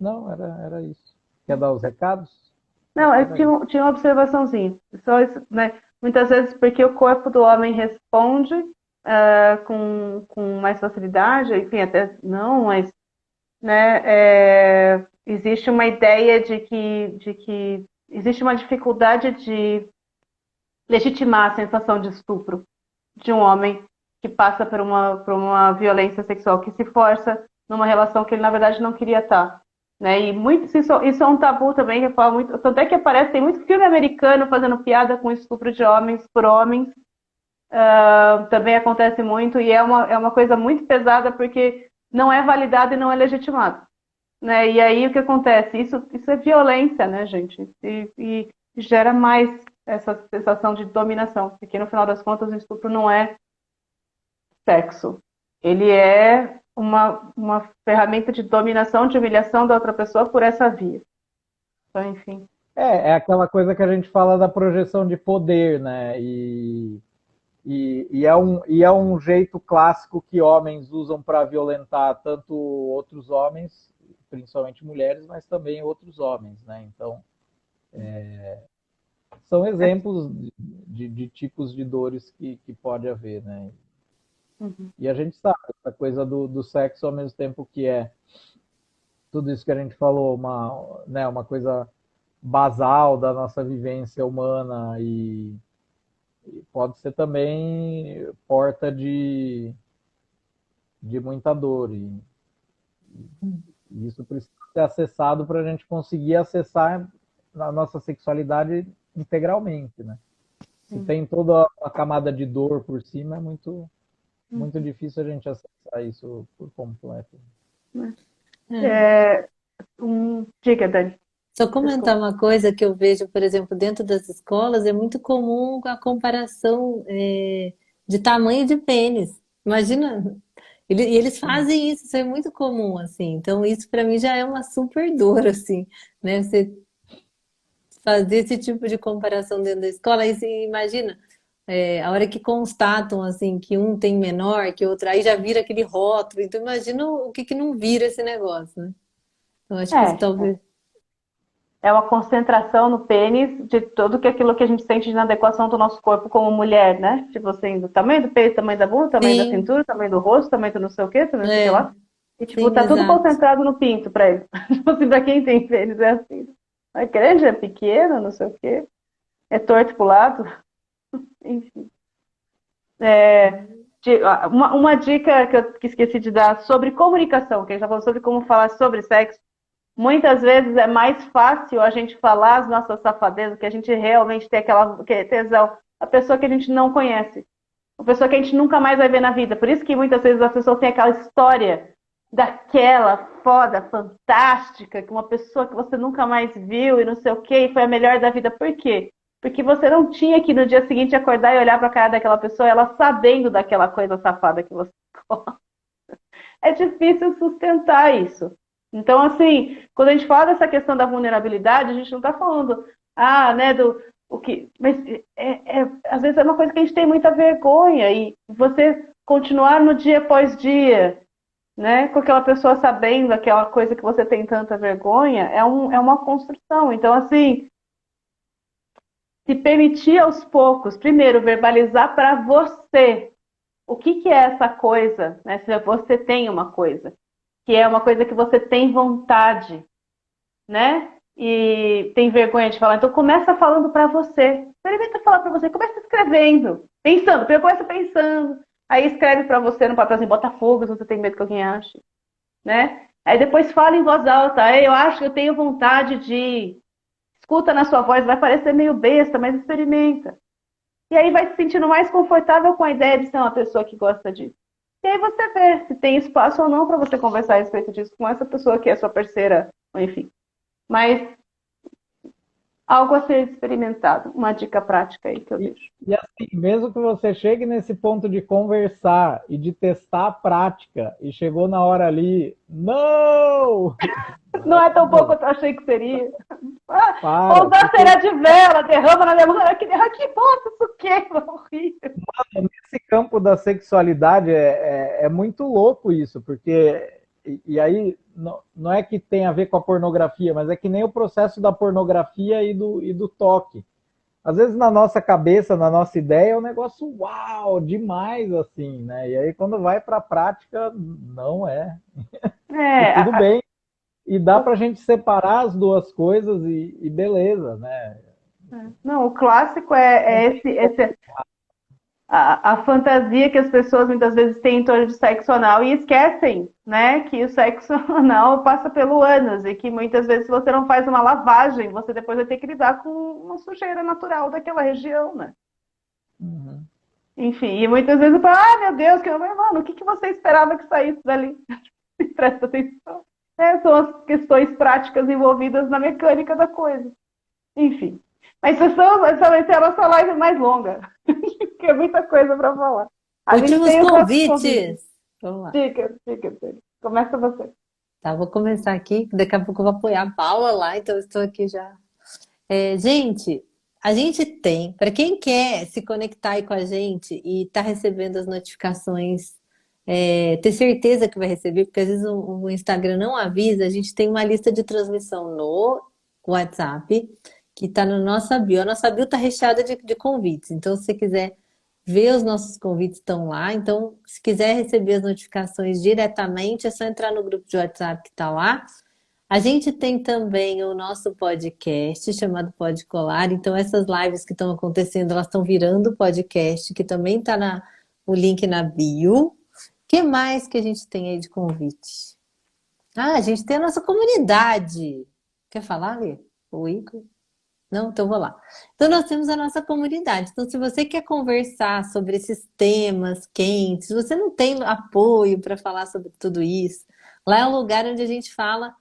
não, era isso. Quer dar os recados? Não, eu tinha uma observaçãozinha. Só isso, né? Muitas vezes porque o corpo do homem responde com mais facilidade, enfim, até não, mas, né, existe uma ideia de que existe uma dificuldade de legitimar a sensação de estupro de um homem que passa por uma violência sexual, que se força numa relação que ele, na verdade, não queria estar. Né? E muito, isso é um tabu também, que fala muito, tanto é que aparece, tem muito filme americano fazendo piada com estupro de homens por homens, também acontece muito, e é uma coisa muito pesada, porque não é validado e não é legitimado. Né? E aí o que acontece? Isso é violência, né, gente? E gera mais essa sensação de dominação, porque no final das contas o estupro não é sexo. Ele é uma ferramenta de dominação, de humilhação da outra pessoa por essa via. Então, enfim. É aquela coisa que a gente fala da projeção de poder, né? E é um jeito clássico que homens usam para violentar tanto outros homens, principalmente mulheres, mas também outros homens, né? Então, são exemplos de tipos de dores que pode haver, né? Uhum. E a gente sabe, essa coisa do sexo ao mesmo tempo que é tudo isso que a gente falou, uma coisa basal da nossa vivência humana e pode ser também porta de muita dor. E isso precisa ser acessado para a gente conseguir acessar a nossa sexualidade integralmente, né? Se tem toda a camada de dor por cima, é muito difícil a gente acessar isso por completo. Diga, Dani. Só comentar uma coisa que eu vejo, por exemplo, dentro das escolas, é muito comum a comparação de tamanho de pênis. Imagina, e eles fazem isso é muito comum, assim. Então, isso para mim já é uma super dor, assim, né? Você fazer esse tipo de comparação dentro da escola, aí você imagina, a hora que constatam, assim, que um tem menor que o outro, aí já vira aquele rótulo. Então, imagina o que não vira esse negócio, né? Eu acho que isso talvez... É uma concentração no pênis de tudo aquilo que a gente sente de inadequação do nosso corpo como mulher, né? Tipo assim, do tamanho do peito, tamanho da bunda, tamanho da cintura, tamanho do rosto, tamanho do não sei o quê, tamanho do sei lá. E tipo, Sim, tá tudo exato. concentrado no pinto pra ele. Tipo assim, pra quem tem pênis é assim. É grande, é pequeno, não sei o quê. É torto pro lado. Enfim. Uma dica que esqueci de dar sobre comunicação, que a gente está falando sobre como falar sobre sexo. Muitas vezes é mais fácil a gente falar as nossas safadezas, que a gente realmente tem aquela tesão, a pessoa que a gente não conhece, a pessoa que a gente nunca mais vai ver na vida. Por isso que muitas vezes as pessoas têm aquela história daquela foda, fantástica, que uma pessoa que você nunca mais viu e não sei o quê, e foi a melhor da vida. Por quê? Porque você não tinha que no dia seguinte acordar e olhar para a cara daquela pessoa, ela sabendo daquela coisa safada que você gosta. É difícil sustentar isso. Então, assim, quando a gente fala dessa questão da vulnerabilidade, a gente não está falando, né, o que. Mas às vezes é uma coisa que a gente tem muita vergonha, e você continuar no dia após dia, né, com aquela pessoa sabendo aquela coisa que você tem tanta vergonha, é uma construção. Então, assim, se permitir aos poucos, primeiro, verbalizar para você o que é essa coisa, né, se você tem uma coisa, que é uma coisa que você tem vontade, né? E tem vergonha de falar. Então começa falando para você. Experimenta falar para você. Começa escrevendo, pensando. Primeiro começa pensando. Aí escreve para você no papelzinho, bota fogo se você tem medo que alguém ache, né? Aí depois fala em voz alta. Eu acho que eu tenho vontade de. Escuta na sua voz, vai parecer meio besta, mas experimenta. E aí vai se sentindo mais confortável com a ideia de ser uma pessoa que gosta disso. E aí você vê se tem espaço ou não para você conversar a respeito disso com essa pessoa que é sua parceira, enfim. Mas algo a ser experimentado, uma dica prática aí que eu deixo. E assim, mesmo que você chegue nesse ponto de conversar e de testar a prática, e chegou na hora ali, não! Não é tão pouco quanto eu achei que seria. Para, Usar cera de vela, derrama na minha mão. Que bosta, isso queima, horrível. Mano, nesse campo da sexualidade é muito louco isso, porque. E aí, não é que tem a ver com a pornografia, mas é que nem o processo da pornografia e do toque. Às vezes na nossa cabeça, na nossa ideia, é um negócio uau, demais, assim, né? E aí quando vai para a prática, não é. E tudo bem. E dá pra gente separar as duas coisas e beleza, né? Não, o clássico é a fantasia que as pessoas muitas vezes têm em torno de sexo anal e esquecem, né, que o sexo anal passa pelo ânus e que muitas vezes se você não faz uma lavagem, você depois vai ter que lidar com uma sujeira natural daquela região, né? Uhum. Enfim, e muitas vezes eu falo, meu Deus, mano, o que você esperava que saísse dali? Presta atenção. São as questões práticas envolvidas na mecânica da coisa. Enfim. Mas essa vai ser a nossa live mais longa. Porque é muita coisa para falar. Últimos convites. Vamos lá. Dicas. Começa você. Tá, vou começar aqui. Daqui a pouco eu vou apoiar a Paula lá, então eu estou aqui já. Gente, a gente tem, para quem quer se conectar aí com a gente e tá recebendo as notificações, ter certeza que vai receber, porque às vezes o Instagram não avisa, a gente tem uma lista de transmissão no WhatsApp, que está na nossa bio. A nossa bio está recheada de convites. Então, se você quiser ver, os nossos convites estão lá. Então, se quiser receber as notificações diretamente, é só entrar no grupo de WhatsApp que está lá. A gente tem também o nosso podcast, chamado Pode Colar. Então, essas lives que estão acontecendo, elas estão virando podcast, que também está o link na bio. O que mais que a gente tem aí de convite? A gente tem a nossa comunidade. Quer falar, Lê? O Igor? Não? Então vou lá. Então nós temos a nossa comunidade. Então se você quer conversar sobre esses temas quentes, se você não tem apoio para falar sobre tudo isso, lá é um lugar onde a gente fala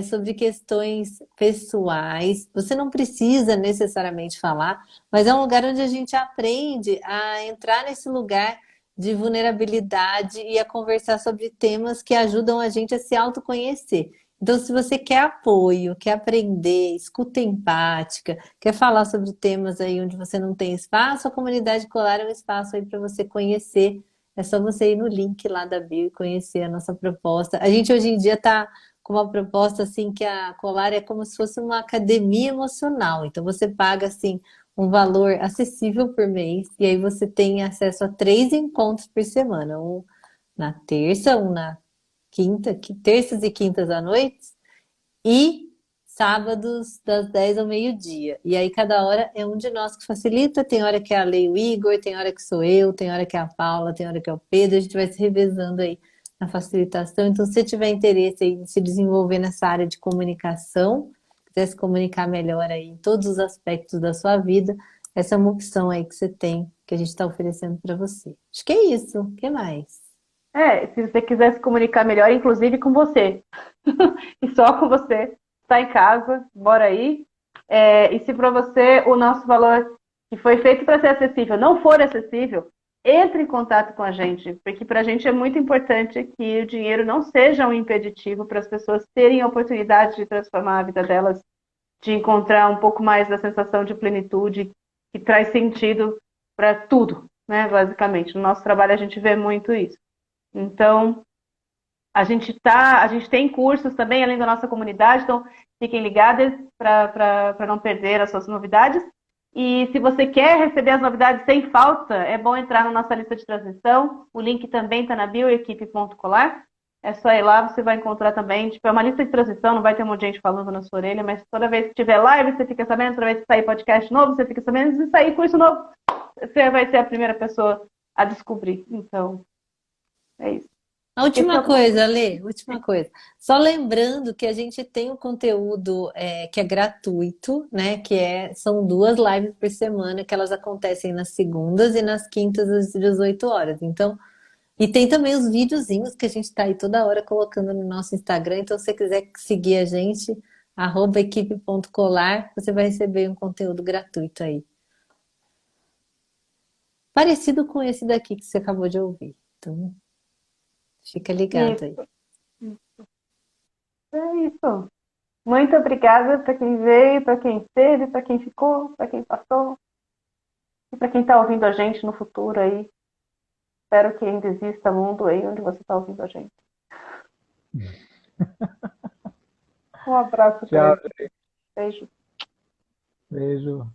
sobre questões pessoais. Você não precisa necessariamente falar, mas é um lugar onde a gente aprende a entrar nesse lugar de vulnerabilidade e a conversar sobre temas que ajudam a gente a se autoconhecer. Então, se você quer apoio, quer aprender, escuta empática, quer falar sobre temas aí onde você não tem espaço, a comunidade Colar é um espaço aí para você conhecer. É só você ir no link lá da bio e conhecer a nossa proposta. A gente hoje em dia está com uma proposta assim que a Colar é como se fosse uma academia emocional. Então, você paga assim um valor acessível por mês e aí você tem acesso a 3 encontros por semana. Um na terça, um na quinta, terças e quintas à noite, e sábados das 10 ao meio-dia. E aí cada hora é um de nós que facilita. Tem hora que é a Lei e o Igor, tem hora que sou eu, tem hora que é a Paula, tem hora que é o Pedro. A gente vai se revezando aí na facilitação. Então, se você tiver interesse em se desenvolver nessa área de comunicação, quiser se comunicar melhor aí em todos os aspectos da sua vida, essa é uma opção aí que você tem, que a gente está oferecendo para você. Acho que é isso. O que mais? Se você quiser se comunicar melhor, inclusive com você, e só com você, está em casa, bora aí. E se para você o nosso valor que foi feito para ser acessível não for acessível, entre em contato com a gente, porque para a gente é muito importante que o dinheiro não seja um impeditivo para as pessoas terem a oportunidade de transformar a vida delas, de encontrar um pouco mais da sensação de plenitude que traz sentido para tudo, né? Basicamente, no nosso trabalho a gente vê muito isso. Então, a gente tem cursos também além da nossa comunidade, então fiquem ligadas para não perder as suas novidades. E se você quer receber as novidades sem falta, é bom entrar na nossa lista de transmissão. O link também está na bioequipe.colar. É só ir lá, você vai encontrar também. Tipo, é uma lista de transmissão, não vai ter um monte de gente falando na sua orelha, mas toda vez que tiver live, você fica sabendo, toda vez que sair podcast novo, você fica sabendo, se sair curso novo, você vai ser a primeira pessoa a descobrir. Então, é isso. A última coisa, Lê, última coisa. Só lembrando que a gente tem um conteúdo que é gratuito, né? São 2 lives por semana, que elas acontecem nas segundas e nas quintas às 18 horas. Então, e tem também os videozinhos que a gente está aí toda hora colocando no nosso Instagram. Então, se você quiser seguir a gente, @equipe.colar, você vai receber um conteúdo gratuito aí. Parecido com esse daqui que você acabou de ouvir. Então, fica ligado aí. É isso. Muito obrigada para quem veio, para quem esteve, para quem ficou, para quem passou e para quem está ouvindo a gente no futuro aí. Espero que ainda exista mundo aí onde você está ouvindo a gente. Um abraço. Tchau. Beijo. Beijo.